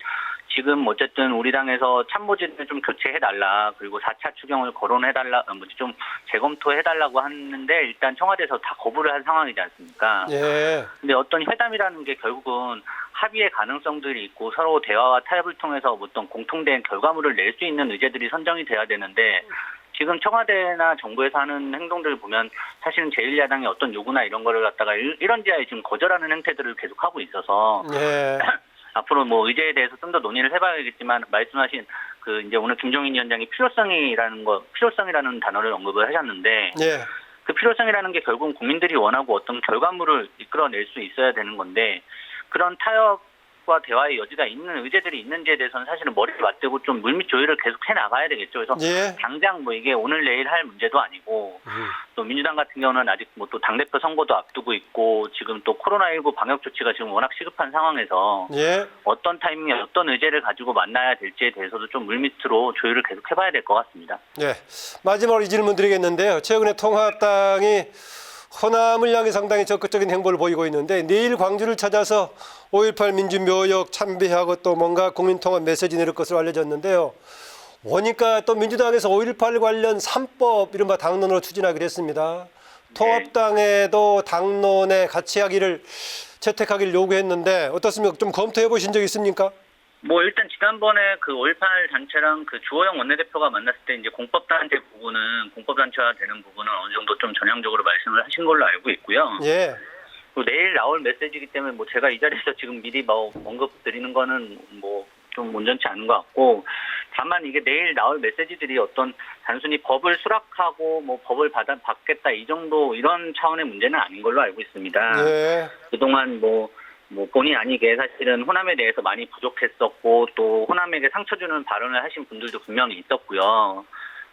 지금 어쨌든 우리 당에서 참모진을 좀 교체해달라 그리고 4차 추경을 거론해달라 좀 재검토해달라고 하는데 일단 청와대에서 다 거부를 한 상황이지 않습니까? 예. 근데 어떤 회담이라는 게 결국은 합의의 가능성들이 있고 서로 대화와 타협을 통해서 어떤 공통된 결과물을 낼 수 있는 의제들이 선정이 돼야 되는데 지금 청와대나 정부에서 하는 행동들을 보면 사실은 제1야당의 어떤 요구나 이런 거를 갖다가 이런지하에 지금 거절하는 행태들을 계속하고 있어서 예. 앞으로 뭐 의제에 대해서 좀 더 논의를 해봐야겠지만 말씀하신 그 이제 오늘 김종인 위원장이 필요성이라는 단어를 언급을 하셨는데 예. 그 필요성이라는 게 결국은 국민들이 원하고 어떤 결과물을 이끌어낼 수 있어야 되는 건데 그런 타협과 대화의 여지가 있는 의제들이 있는지에 대해서는 사실은 머리를 맞대고 좀 물밑 조율을 계속 해나가야 되겠죠. 그래서 예. 당장 뭐 이게 오늘 내일 할 문제도 아니고 또 민주당 같은 경우는 아직 뭐 또 당대표 선거도 앞두고 있고 지금 또 코로나19 방역 조치가 지금 워낙 시급한 상황에서 예. 어떤 타이밍에 어떤 의제를 가지고 만나야 될지에 대해서도 좀 물밑으로 조율을 계속 해봐야 될 것 같습니다. 예. 마지막으로 이 질문 드리겠는데요. 최근에 통합당이 호남을 향해 상당히 적극적인 행보를 보이고 있는데 내일 광주를 찾아서 5.18 민주묘역 참배하고 또 뭔가 국민통합 메시지 내릴 것으로 알려졌는데요. 보니까 또 민주당에서 5.18 관련 3법 이른바 당론으로 추진하기로 했습니다. 통합당에도 당론에 같이 하기를 채택하기를 요구했는데 어떻습니까? 좀 검토해 보신 적 있습니까? 뭐 일단 지난번에 그 5.18 단체랑 그 주호영 원내대표가 만났을 때 이제 공법단체 부분은 공법단체화 되는 부분은 어느 정도 좀 전향적으로 말씀을 하신 걸로 알고 있고요. 예. 그리고 내일 나올 메시지이기 때문에 뭐 제가 이 자리에서 지금 미리 뭐 언급 드리는 거는 뭐 좀 온전치 않은 것 같고 다만 이게 내일 나올 메시지들이 어떤 단순히 법을 수락하고 뭐 법을 받겠다 이 정도 이런 차원의 문제는 아닌 걸로 알고 있습니다. 예. 그동안 뭐 본의 아니게 사실은 호남에 대해서 많이 부족했었고 또 호남에게 상처 주는 발언을 하신 분들도 분명히 있었고요.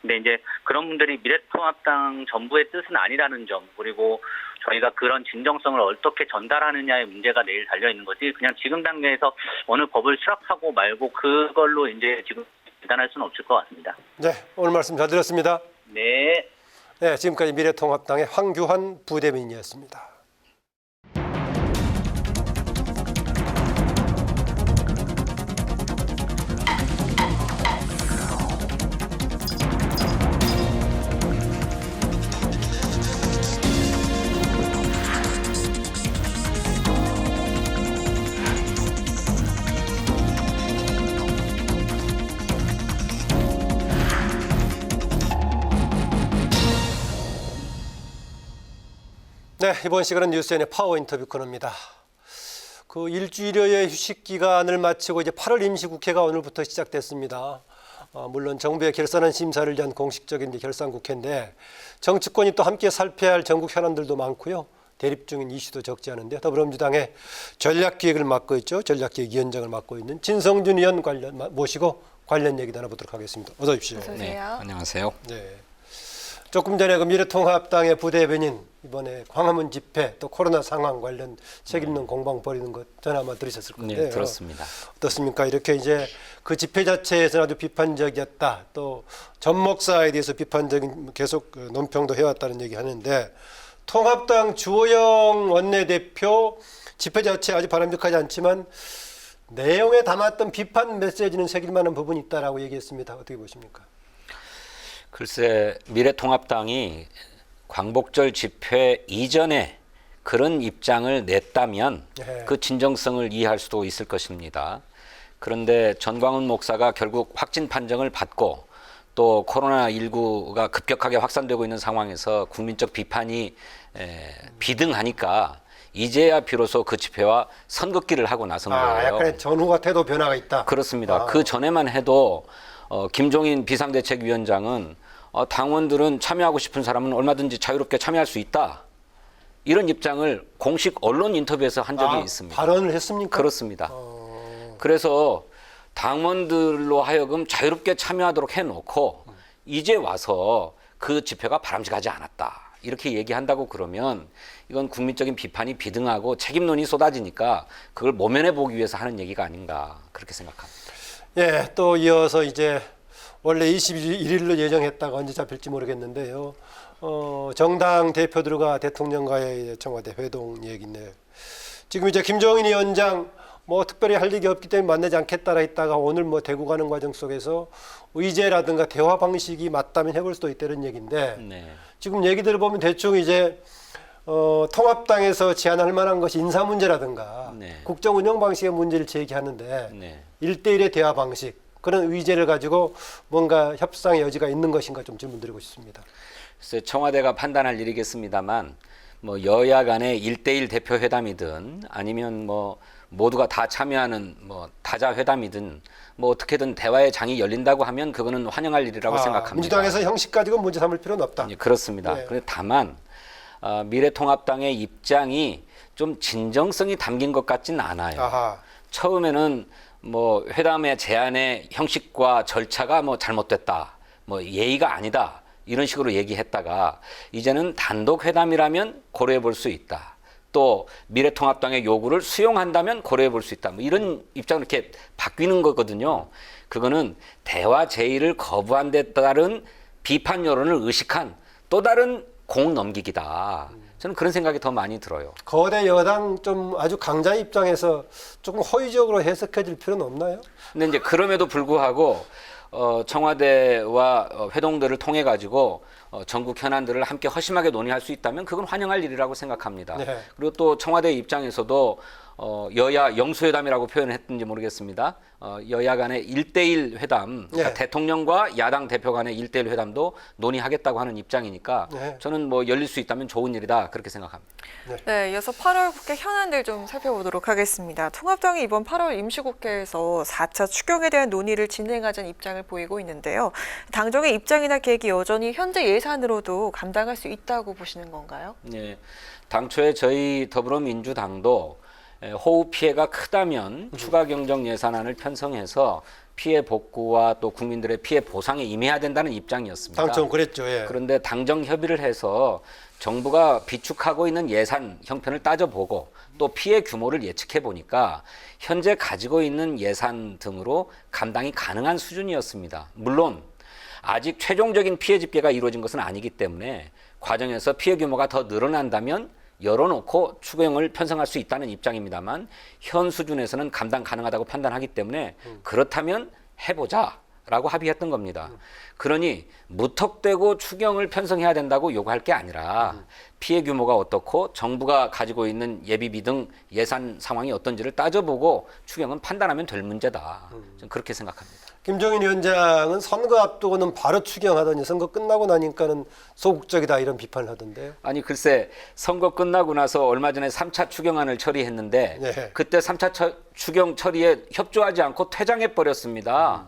근데 이제 그런 분들이 미래통합당 전부의 뜻은 아니라는 점 그리고 저희가 그런 진정성을 어떻게 전달하느냐의 문제가 내일 달려있는 거지 그냥 지금 단계에서 어느 법을 수락하고 말고 그걸로 이제 지금 판단할 수는 없을 것 같습니다. 네, 오늘 말씀 잘 들었습니다. 네. 네, 지금까지 미래통합당의 황교안 부대변인이었습니다. 네, 이번 시간은 뉴스엔의 파워 인터뷰 코너입니다. 그 일주일여의 휴식 기간을 마치고 이제 8월 임시국회가 오늘부터 시작됐습니다. 물론 정부의 결산안 심사를 위한 공식적인 결산국회인데 정치권이 또 함께 살펴야 할 전국 현안들도 많고요. 대립 중인 이슈도 적지 않은데 더불어민주당의 전략기획을 맡고 있죠. 전략기획위원장을 맡고 있는 진성준 의원 모시고 관련 얘기 나눠보도록 하겠습니다. 어서 오십시오. 어서 오세요. 네, 안녕하세요. 네. 조금 전에 그 미래통합당의 부대변인 이번에 광화문 집회 또 코로나 상황 관련 책임있는 공방 벌이는 것 전화 아마 들으셨을 건데요. 네, 들었습니다. 어떻습니까? 이렇게 이제 그 집회 자체에서는 아주 비판적이었다. 또 전 목사에 대해서 비판적인 계속 논평도 해왔다는 얘기 하는데 통합당 주호영 원내대표 집회 자체 아주 바람직하지 않지만 내용에 담았던 비판 메시지는 새길 만한 부분이 있다라고 얘기했습니다. 어떻게 보십니까? 글쎄 미래통합당이 광복절 집회 이전에 그런 입장을 냈다면 그 진정성을 이해할 수도 있을 것입니다. 그런데 전광훈 목사가 결국 확진 판정을 받고 또 코로나19가 급격하게 확산되고 있는 상황에서 국민적 비판이 비등하니까 이제야 비로소 그 집회와 선긋기를 하고 나선 거예요. 약간의 전후가 태도 변화가 있다. 그렇습니다. 그 전에만 해도 김종인 비상대책위원장은 당원들은 참여하고 싶은 사람은 얼마든지 자유롭게 참여할 수 있다. 이런 입장을 공식 언론 인터뷰에서 한 적이 있습니다. 발언을 했습니까? 그렇습니다. 그래서 당원들로 하여금 자유롭게 참여하도록 해놓고 이제 와서 그 집회가 바람직하지 않았다. 이렇게 얘기한다고 그러면 이건 국민적인 비판이 비등하고 책임론이 쏟아지니까 그걸 모면해 보기 위해서 하는 얘기가 아닌가 그렇게 생각합니다. 예, 또 이어서 이제 원래 21일로 예정했다가 언제 잡힐지 모르겠는데요. 정당 대표들과 대통령과의 청와대 회동 얘기인데 지금 이제 김종인 위원장 뭐 특별히 할 얘기 없기 때문에 만나지 않겠다라 했다가 오늘 뭐 대구 가는 과정 속에서 의제라든가 대화 방식이 맞다면 해볼 수도 있다는 얘기인데 지금 얘기들을 보면 대충 이제 통합당에서 제안할 만한 것이 인사 문제라든가 국정 운영 방식의 문제를 제기하는데 1대1의 대화 방식 그런 의제를 가지고 뭔가 협상의 여지가 있는 것인가 좀 질문드리고 싶습니다. 글쎄 청와대가 판단할 일이겠습니다만 뭐 여야 간의 1대1 대표 회담이든 아니면 뭐 모두가 다 참여하는 뭐 다자 회담이든 뭐 어떻게든 대화의 장이 열린다고 하면 그거는 환영할 일이라고 생각합니다. 민주당에서 형식 가지고 문제 삼을 필요는 없다. 예, 그렇습니다. 네. 그런데 다만 미래통합당의 입장이 좀 진정성이 담긴 것 같지는 않아요. 아하. 처음에는 뭐 회담의 제안의 형식과 절차가 뭐 잘못됐다, 뭐 예의가 아니다 이런 식으로 얘기했다가 이제는 단독 회담이라면 고려해 볼 수 있다. 또 미래통합당의 요구를 수용한다면 고려해 볼 수 있다. 뭐 이런 입장을 이렇게 바뀌는 거거든요. 그거는 대화 제의를 거부한 데 따른 비판 여론을 의식한 또 다른 공 넘기기다. 저는 그런 생각이 더 많이 들어요. 거대 여당 좀 아주 강자 입장에서 조금 허위적으로 해석해질 필요는 없나요? 근데 이제 그럼에도 불구하고 청와대와 회동들을 통해 가지고 전국 현안들을 함께 허심하게 논의할 수 있다면 그건 환영할 일이라고 생각합니다. 네. 그리고 또 청와대 입장에서도 여야 영수회담이라고 표현을 했든지 모르겠습니다. 여야 간의 1대1 회담, 그러니까 네. 대통령과 야당 대표 간의 1대1 회담도 논의하겠다고 하는 입장이니까 네. 저는 뭐 열릴 수 있다면 좋은 일이다 그렇게 생각합니다. 네, 이어서 8월 국회 현안들 좀 살펴보도록 하겠습니다. 통합당이 이번 8월 임시국회에서 4차 추경에 대한 논의를 진행하자는 입장을 보이고 있는데요. 당정의 입장이나 계획이 여전히 현재 예산으로도 감당할 수 있다고 보시는 건가요? 네, 당초에 저희 더불어민주당도 호우 피해가 크다면 추가 경정 예산안을 편성해서 피해 복구와 또 국민들의 피해 보상에 임해야 된다는 입장이었습니다. 당초는 그랬죠. 예. 그런데 당정 협의를 해서 정부가 비축하고 있는 예산 형편을 따져보고 또 피해 규모를 예측해 보니까 현재 가지고 있는 예산 등으로 감당이 가능한 수준이었습니다. 물론 아직 최종적인 피해 집계가 이루어진 것은 아니기 때문에 과정에서 피해 규모가 더 늘어난다면 열어놓고 추경을 편성할 수 있다는 입장입니다만 현 수준에서는 감당 가능하다고 판단하기 때문에 그렇다면 해보자라고 합의했던 겁니다. 그러니 무턱대고 추경을 편성해야 된다고 요구할 게 아니라 피해 규모가 어떻고 정부가 가지고 있는 예비비 등 예산 상황이 어떤지를 따져보고 추경은 판단하면 될 문제다. 저는 그렇게 생각합니다. 김종인 위원장은 선거 앞두고는 바로 추경하더니 선거 끝나고 나니까는 소극적이다 이런 비판을 하던데요. 아니 글쎄 선거 끝나고 나서 얼마 전에 3차 추경안을 처리했는데 네. 그때 3차 추경 처리에 협조하지 않고 퇴장해 버렸습니다.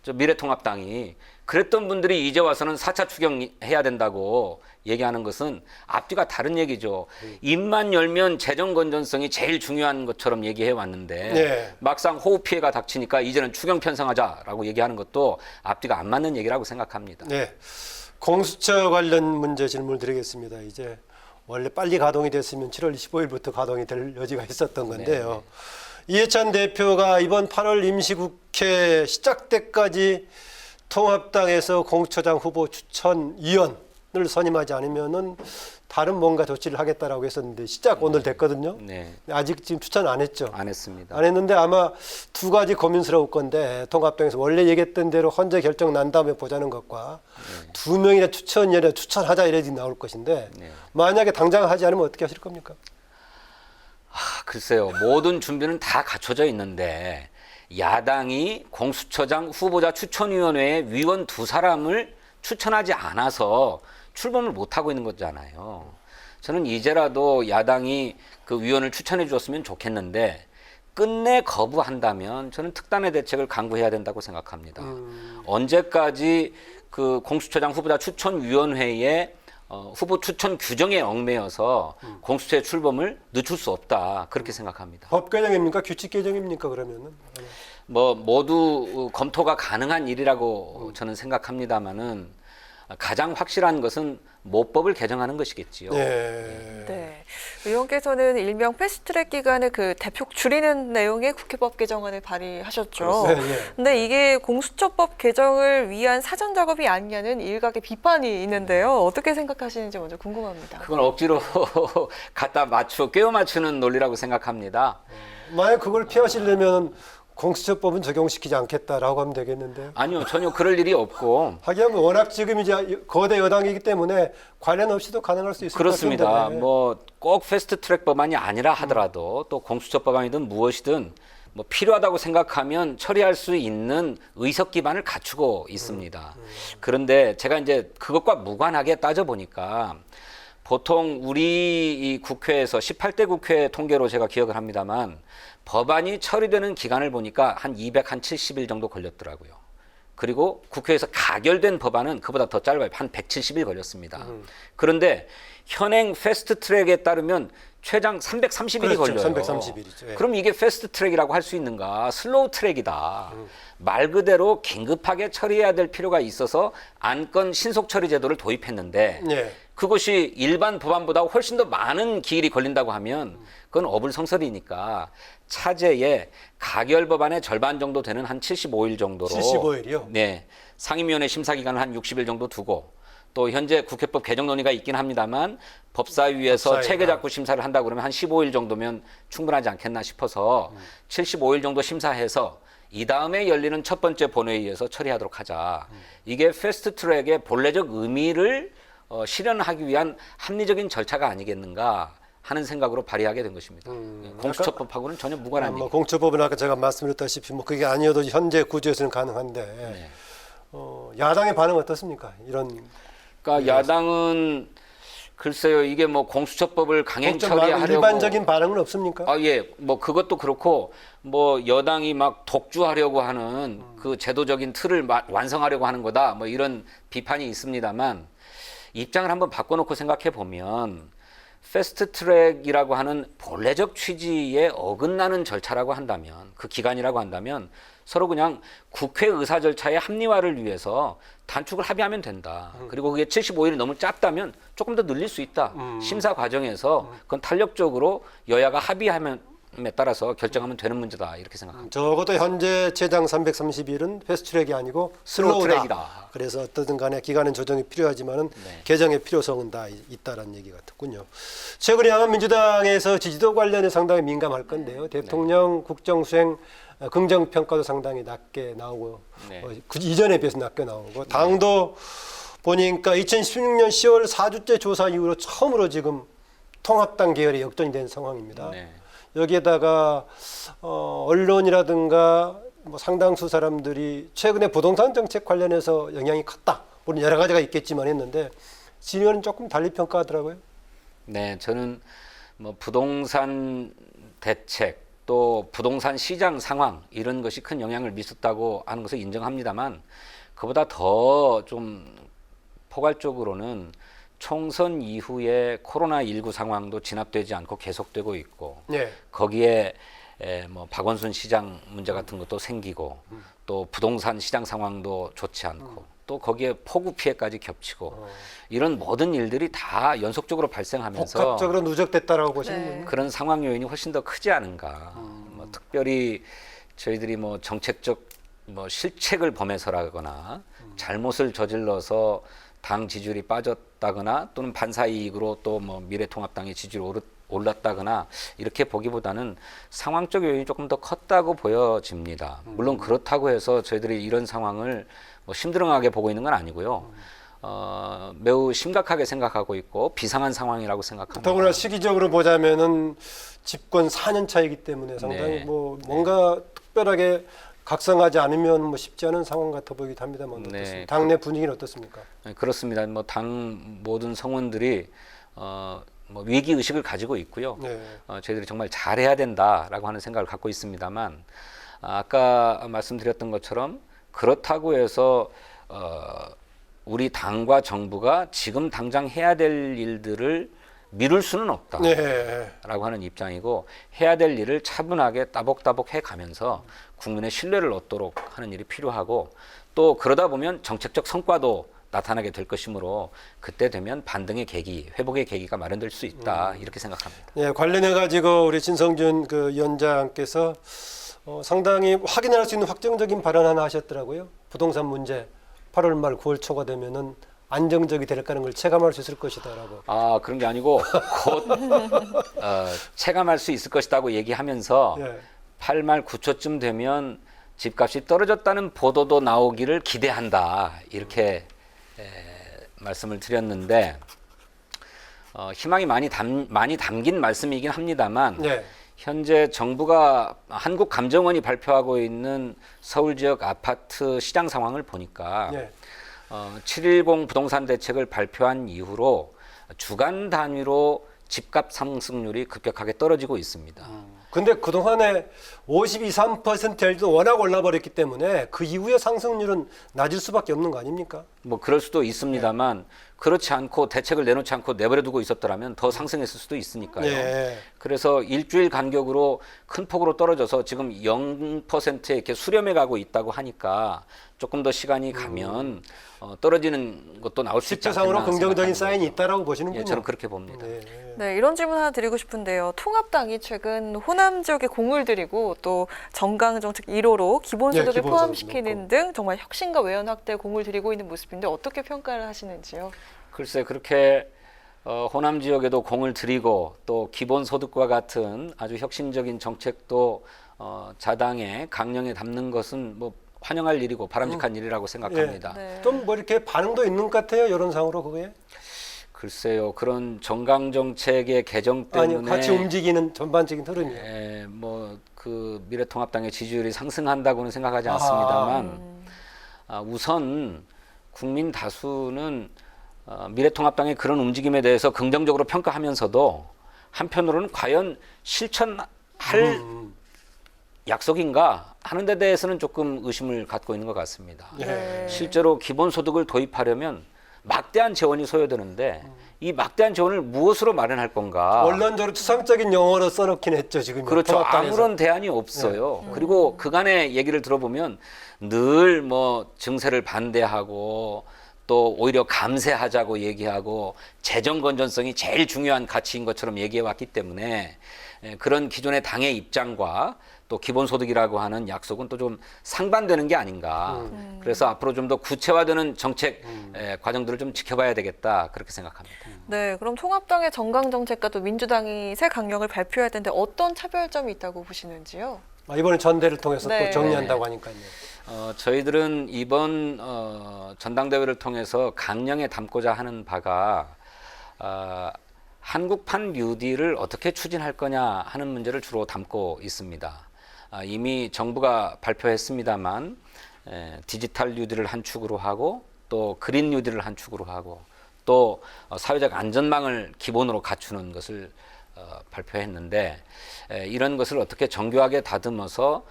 저 미래통합당이. 그랬던 분들이 이제 와서는 4차 추경해야 된다고 얘기하는 것은 앞뒤가 다른 얘기죠. 입만 열면 재정 건전성이 제일 중요한 것처럼 얘기해 왔는데 네. 막상 호우 피해가 닥치니까 이제는 추경 편성하자라고 얘기하는 것도 앞뒤가 안 맞는 얘기라고 생각합니다. 네. 공수처 관련 문제 질문을 드리겠습니다. 이제 원래 빨리 가동이 됐으면 7월 25일부터 가동이 될 여지가 있었던 건데요. 이해찬 대표가 이번 8월 임시국회 시작 때까지 통합당에서 공수처장 후보 추천위원을 선임하지 않으면은 다른 뭔가 조치를 하겠다라고 했었는데 시작 오늘 됐거든요. 네. 아직 지금 추천 안 했죠. 안 했습니다. 안 했는데 아마 두 가지 고민스러울 건데 통합당에서 원래 얘기했던 대로 헌재 결정 난 다음에 보자는 것과 두 명이나 추천위원회 추천하자 이래지 나올 것인데 만약에 당장 하지 않으면 어떻게 하실 겁니까? 글쎄요. 모든 준비는 다 갖춰져 있는데 야당이 공수처장 후보자 추천위원회에 위원 2사람을 추천하지 않아서 출범을 못하고 있는 거잖아요. 저는 이제라도 야당이 그 위원을 추천해 주었으면 좋겠는데 끝내 거부한다면 저는 특단의 대책을 강구해야 된다고 생각합니다. 언제까지 그 공수처장 후보자 추천위원회에 후보 추천 규정에 얽매여서 공수처의 출범을 늦출 수 없다 그렇게 생각합니다. 법 개정입니까? 규칙 개정입니까? 그러면은 뭐 모두 검토가 가능한 일이라고 저는 생각합니다만은 가장 확실한 것은 모법을 개정하는 것이겠지요. 네. 의원께서는 일명 패스트트랙 기간을 그 대폭 줄이는 내용의 국회법 개정안을 발의하셨죠. 근데 이게 공수처법 개정을 위한 사전 작업이 아니냐는 일각의 비판이 있는데요. 어떻게 생각하시는지 먼저 궁금합니다. 그건 억지로 갖다 꿰어 맞추는 논리라고 생각합니다. 만약 그걸 피하시려면 공수처법은 적용시키지 않겠다라고 하면 되겠는데요. 아니요, 전혀 그럴 일이 없고. 하기야 뭐 워낙 지금 이제 거대 여당이기 때문에 관련 없이도 가능할 수 있을 것 같습니다. 그렇습니다. 뭐 꼭 패스트트랙 법안이 아니라 하더라도 또 공수처 법안이든 무엇이든 뭐 필요하다고 생각하면 처리할 수 있는 의석 기반을 갖추고 있습니다. 그런데 제가 이제 그것과 무관하게 따져보니까 보통 우리 이 국회에서 18대 국회 통계로 제가 기억을 합니다만 법안이 처리되는 기간을 보니까 한 270일 정도 걸렸더라고요. 그리고 국회에서 가결된 법안은 그보다 더 짧아요. 한 170일 걸렸습니다. 그런데 현행 패스트 트랙에 따르면 최장 330일이 그렇죠. 걸려요. 330일이죠. 예. 그럼 이게 패스트 트랙이라고 할 수 있는가? 슬로우 트랙이다. 말 그대로 긴급하게 처리해야 될 필요가 있어서 안건 신속 처리 제도를 도입했는데 예. 그것이 일반 법안보다 훨씬 더 많은 기일이 걸린다고 하면 그건 어불성설이니까 차제에 가결 법안의 절반 정도 되는 한 75일 정도로 75일이요? 네. 상임위원회 심사 기간을 한 60일 정도 두고 또 현재 국회법 개정 논의가 있긴 합니다만 법사위에서 체계작구 심사를 한다 그러면 한 15일 정도면 충분하지 않겠나 싶어서 75일 정도 심사해서 이 다음에 열리는 첫 번째 본회의에서 처리하도록 하자. 이게 패스트트랙의 본래적 의미를 실현하기 위한 합리적인 절차가 아니겠는가 하는 생각으로 발의하게 된 것입니다. 공수처법하고는 전혀 무관한 뭐 공수처법은 아까 제가 말씀드렸다시피 뭐 그게 아니어도 현재 구조에서는 가능한데 야당의 반응 어떻습니까? 이런 그러니까 야당은 글쎄요, 이게 뭐 공수처법을 강행 처리하려고 일반적인 반응은 없습니까? 아, 예. 뭐 그것도 그렇고 뭐 여당이 막 독주하려고 하는 그 제도적인 틀을 완성하려고 하는 거다. 뭐 이런 비판이 있습니다만 입장을 한번 바꿔놓고 생각해 보면 패스트트랙이라고 하는 본래적 취지에 어긋나는 절차라고 한다면 그 기간이라고 한다면 서로 그냥 국회 의사 절차의 합리화를 위해서 단축을 합의하면 된다. 그리고 그게 75일이 너무 짧다면 조금 더 늘릴 수 있다. 심사 과정에서 그건 탄력적으로 여야가 합의함에 따라서 결정하면 되는 문제다. 이렇게 생각합니다. 적어도 현재 최장 330일은 패스트트랙이 아니고 슬로우 트랙이다. 그래서 어떻든 간에 기간은 조정이 필요하지만은 개정의 필요성은 다 있다라는 얘기 같았군요. 최근에 아마 민주당에서 지지도 관련해 상당히 민감할 건데요. 대통령 국정수행 긍정평가도 상당히 낮게 나오고 그 이전에 비해서 낮게 나오고 당도 보니까 2016년 10월 4주째 조사 이후로 처음으로 지금 통합당 계열이 역전이 된 상황입니다. 여기에다가 언론이라든가 뭐 상당수 사람들이 최근에 부동산 정책 관련해서 영향이 컸다. 물론 여러 가지가 있겠지만 했는데 진행은 조금 달리 평가하더라고요. 네, 저는 뭐 부동산 대책 또 부동산 시장 상황 이런 것이 큰 영향을 미쳤다고 하는 것을 인정합니다만 그보다 더 좀 포괄적으로는 총선 이후에 코로나19 상황도 진압되지 않고 계속되고 있고 거기에 뭐 박원순 시장 문제 같은 것도 생기고 또 부동산 시장 상황도 좋지 않고 또 거기에 폭우 피해까지 겹치고 이런 모든 일들이 다 연속적으로 발생하면서 복합적으로 누적됐다라고 보시는 그런 상황 요인이 훨씬 더 크지 않은가. 뭐 특별히 저희들이 뭐 정책적 뭐 실책을 범해서라거나 잘못을 저질러서 당 지지율이 빠졌다거나 또는 반사이익으로 또 뭐 미래통합당의 지지율이 올랐다거나 이렇게 보기보다는 상황적 요인이 조금 더 컸다고 보여집니다. 물론 그렇다고 해서 저희들이 이런 상황을 뭐 심드렁하게 보고 있는 건 아니고요. 매우 심각하게 생각하고 있고 비상한 상황이라고 생각합니다. 더구나 시기적으로 보자면은 집권 4년 차이기 때문에 상당히 뭐 뭔가 특별하게 각성하지 않으면 뭐 쉽지 않은 상황 같아 보이기도 합니다만 어떻습니까? 당내 분위기는 어떻습니까? 네, 그렇습니다. 뭐 당 모든 성원들이 뭐 위기 의식을 가지고 있고요. 저희들이 정말 잘해야 된다라고 하는 생각을 갖고 있습니다만 아까 말씀드렸던 것처럼 그렇다고 해서 우리 당과 정부가 지금 당장 해야 될 일들을 미룰 수는 없다라고 하는 입장이고 해야 될 일을 차분하게 따복따복 해가면서 국민의 신뢰를 얻도록 하는 일이 필요하고 또 그러다 보면 정책적 성과도 나타나게 될 것이므로 그때 되면 반등의 계기, 회복의 계기가 마련될 수 있다 이렇게 생각합니다. 예, 관련해 가지고 우리 진성준 그 위원장께서 상당히 확인할 수 있는 확정적인 발언 하나 하셨더라고요. 부동산 문제 8월 말 9월 초가 되면은 안정적이 될 거라는 걸 체감할 수 있을 것이다라고. 아 그런 게 아니고 곧 체감할 수 있을 것이다고 얘기하면서 8말 9초쯤 되면 집값이 떨어졌다는 보도도 나오기를 기대한다 이렇게 말씀을 드렸는데 희망이 많이 담긴 말씀이긴 합니다만 현재 정부가 한국감정원이 발표하고 있는 서울 지역 아파트 시장 상황을 보니까 7.10 부동산 대책을 발표한 이후로 주간 단위로 집값 상승률이 급격하게 떨어지고 있습니다. 근데 그동안에 52, 3%도 워낙 올라버렸기 때문에 그 이후에 상승률은 낮을 수밖에 없는 거 아닙니까? 뭐 그럴 수도 있습니다만 그렇지 않고 대책을 내놓지 않고 내버려 두고 있었더라면 더 상승했을 수도 있으니까요. 예. 그래서 일주일 간격으로 큰 폭으로 떨어져서 지금 0%에 이렇게 수렴해 가고 있다고 하니까 조금 더 시간이 가면 떨어지는 것도 나올 수 있지 않나 실제상으로 긍정적인 생각합니다. 사인이 있다라고 보시는군요. 예, 저는 그렇게 봅니다. 네, 이런 질문 하나 드리고 싶은데요. 통합당이 최근 호남 지역에 공을 들이고 또 정강정책 1호로 기본소득을 기본소득 포함시키는 등 정말 혁신과 외연 확대에 공을 들이고 있는 모습인데 어떻게 평가를 하시는지요? 글쎄 그렇게 호남 지역에도 공을 들이고 또 기본소득과 같은 아주 혁신적인 정책도 자당의 강령에 담는 것은 뭐 환영할 일이고 바람직한 일이라고 생각합니다. 좀 뭐 이렇게 반응도 있는 것 같아요, 여론상으로 그거에? 글쎄요, 그런 정강 정책의 개정 때문에 아니, 같이 움직이는 전반적인 흐름이요. 뭐 그 미래통합당의 지지율이 상승한다고는 생각하지 않습니다만 우선 국민 다수는 미래통합당의 그런 움직임에 대해서 긍정적으로 평가하면서도 한편으로는 과연 실천할 약속인가 하는 데 대해서는 조금 의심을 갖고 있는 것 같습니다. 실제로 기본소득을 도입하려면 막대한 재원이 소요되는데 이 막대한 재원을 무엇으로 마련할 건가? 원론적으로 추상적인 용어로 써놓긴 했죠, 지금. 그렇죠. 아무런 대안이 없어요. 그리고 그간의 얘기를 들어보면 늘 뭐 증세를 반대하고 또 오히려 감세하자고 얘기하고 재정 건전성이 제일 중요한 가치인 것처럼 얘기해 왔기 때문에 그런 기존의 당의 입장과 또 기본소득이라고 하는 약속은 또 좀 상반되는 게 아닌가. 그래서 앞으로 좀 더 구체화되는 정책 과정들을 좀 지켜봐야 되겠다 그렇게 생각합니다. 네, 그럼 통합당의 정강정책과 또 민주당이 새 강령을 발표해야 되는데 어떤 차별점이 있다고 보시는지요? 이번에 전대를 통해서 또 정리한다고 하니까요. 저희들은 이번 전당대회를 통해서 강령에 담고자 하는 바가 한국판 뉴딜을 어떻게 추진할 거냐 하는 문제를 주로 담고 있습니다. 이미 정부가 발표했습니다만 디지털 뉴딜을 한 축으로 하고 또 그린 뉴딜을 한 축으로 하고 또 사회적 안전망을 기본으로 갖추는 것을 발표했는데 이런 것을 어떻게 정교하게 다듬어서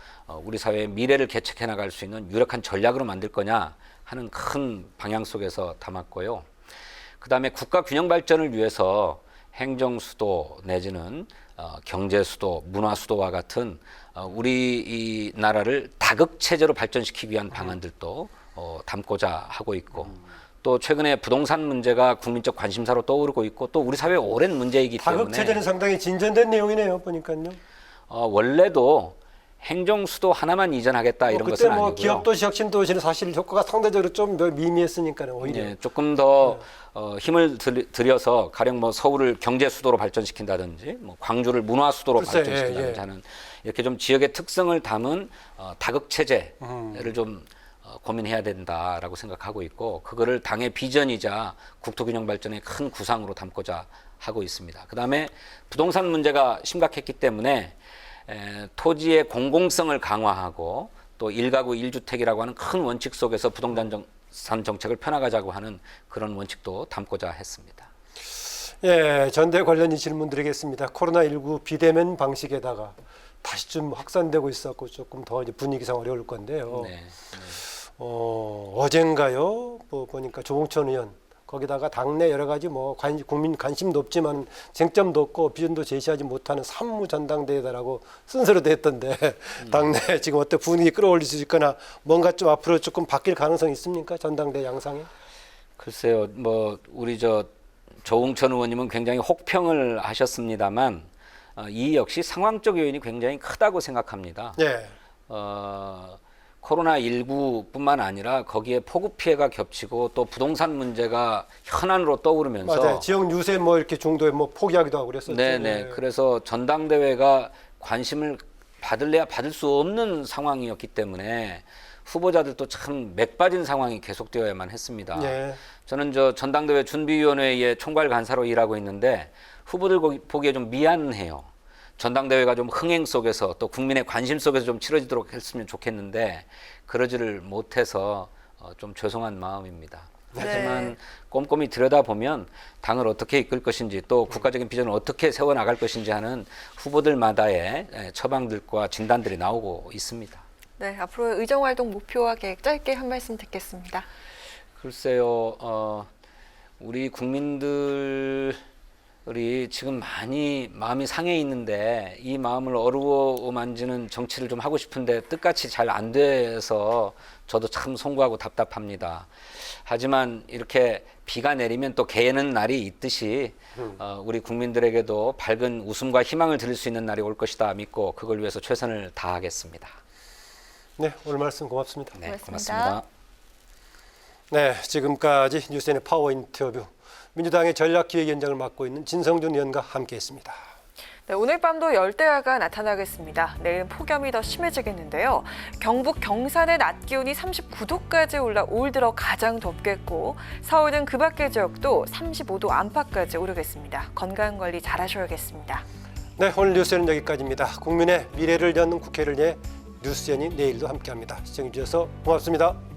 우리 사회의 미래를 개척해 나갈 수 있는 유력한 전략으로 만들 거냐 하는 큰 방향 속에서 담았고요. 그다음에 국가 균형 발전을 위해서 행정 수도 내지는 경제 수도, 문화 수도와 같은 우리 이 나라를 다극 체제로 발전시키기 위한 방안들도 담고자 하고 있고 또 최근에 부동산 문제가 국민적 관심사로 떠오르고 있고 또 우리 사회의 오랜 문제이기 때문에 다극 체제는 상당히 진전된 내용이네요, 보니까요. 원래도 행정 수도 하나만 이전하겠다 이런 것은 아니고요. 그때 기업도시, 혁신도시는 사실 효과가 상대적으로 좀 미미했으니까요. 오히려 조금 더 힘을 들여서 가령 뭐 서울을 경제 수도로 발전시킨다든지 뭐 광주를 문화 수도로 발전시킨다든지 하는 이렇게 좀 지역의 특성을 담은 다극 체제를 좀 고민해야 된다라고 생각하고 있고 그거를 당의 비전이자 국토균형 발전의 큰 구상으로 담고자 하고 있습니다. 그다음에 부동산 문제가 심각했기 때문에 토지의 공공성을 강화하고 또 1가구 1주택이라고 하는 큰 원칙 속에서 부동산 정책을 펴나가자고 하는 그런 원칙도 담고자 했습니다. 전대 관련 질문 드리겠습니다. 코로나19 비대면 방식에다가 다시 좀 확산되고 있었고 조금 더 이제 분위기상 어려울 건데요. 어젠가요? 보니까 조홍천 의원 거기다가 당내 여러 가지 뭐 국민 관심도 없지만 쟁점도 없고 비전도 제시하지 못하는 산무 전당대회다라고 순서로 됐던데 당내 지금 어때 분위기 끌어올릴 수 있거나 뭔가 좀 앞으로 조금 바뀔 가능성이 있습니까? 전당대 양상에? 글쎄요, 뭐 우리 조홍천 의원님은 굉장히 혹평을 하셨습니다만 이 역시 상황적 요인이 굉장히 크다고 생각합니다. 코로나19뿐만 아니라 거기에 폭우 피해가 겹치고 또 부동산 문제가 현안으로 떠오르면서 맞아요. 지역 유세 뭐 이렇게 중도에 뭐 포기하기도 하고 그랬었죠. 그래서 전당대회가 관심을 받을래야 받을 수 없는 상황이었기 때문에 후보자들도 참 맥 빠진 상황이 계속되어야만 했습니다. 저는 전당대회 준비위원회의 총괄 간사로 일하고 있는데 후보들 보기에 좀 미안해요. 전당대회가 좀 흥행 속에서 또 국민의 관심 속에서 좀 치러지도록 했으면 좋겠는데 그러지를 못해서 좀 죄송한 마음입니다. 하지만 꼼꼼히 들여다보면 당을 어떻게 이끌 것인지 또 국가적인 비전을 어떻게 세워나갈 것인지 하는 후보들마다의 처방들과 진단들이 나오고 있습니다. 네, 앞으로 의정활동 목표와 계획 짧게 한 말씀 듣겠습니다. 글쎄요, 우리 국민들이 지금 많이 마음이 상해 있는데 이 마음을 어루만지는 정치를 좀 하고 싶은데 뜻같이 잘 안 돼서 저도 참 송구하고 답답합니다. 하지만 이렇게 비가 내리면 또 개는 날이 있듯이 우리 국민들에게도 밝은 웃음과 희망을 드릴 수 있는 날이 올 것이다 믿고 그걸 위해서 최선을 다하겠습니다. 네, 오늘 말씀 고맙습니다. 네, 고맙습니다. 네, 지금까지 뉴스N의 파워 인터뷰 민주당의 전략기획위원장을 맡고 있는 진성준 의원과 함께했습니다. 네, 오늘 밤도 열대야가 나타나겠습니다. 내일은 폭염이 더 심해지겠는데요. 경북 경산의 낮 기온이 39도까지 올라 올 들어 가장 덥겠고 서울 등 그 밖의 지역도 35도 안팎까지 오르겠습니다. 건강관리 잘 하셔야겠습니다. 네, 오늘 뉴스는 여기까지입니다. 국민의 미래를 여는 국회를 위해 뉴스N이 내일도 함께합니다. 시청해 주셔서 고맙습니다.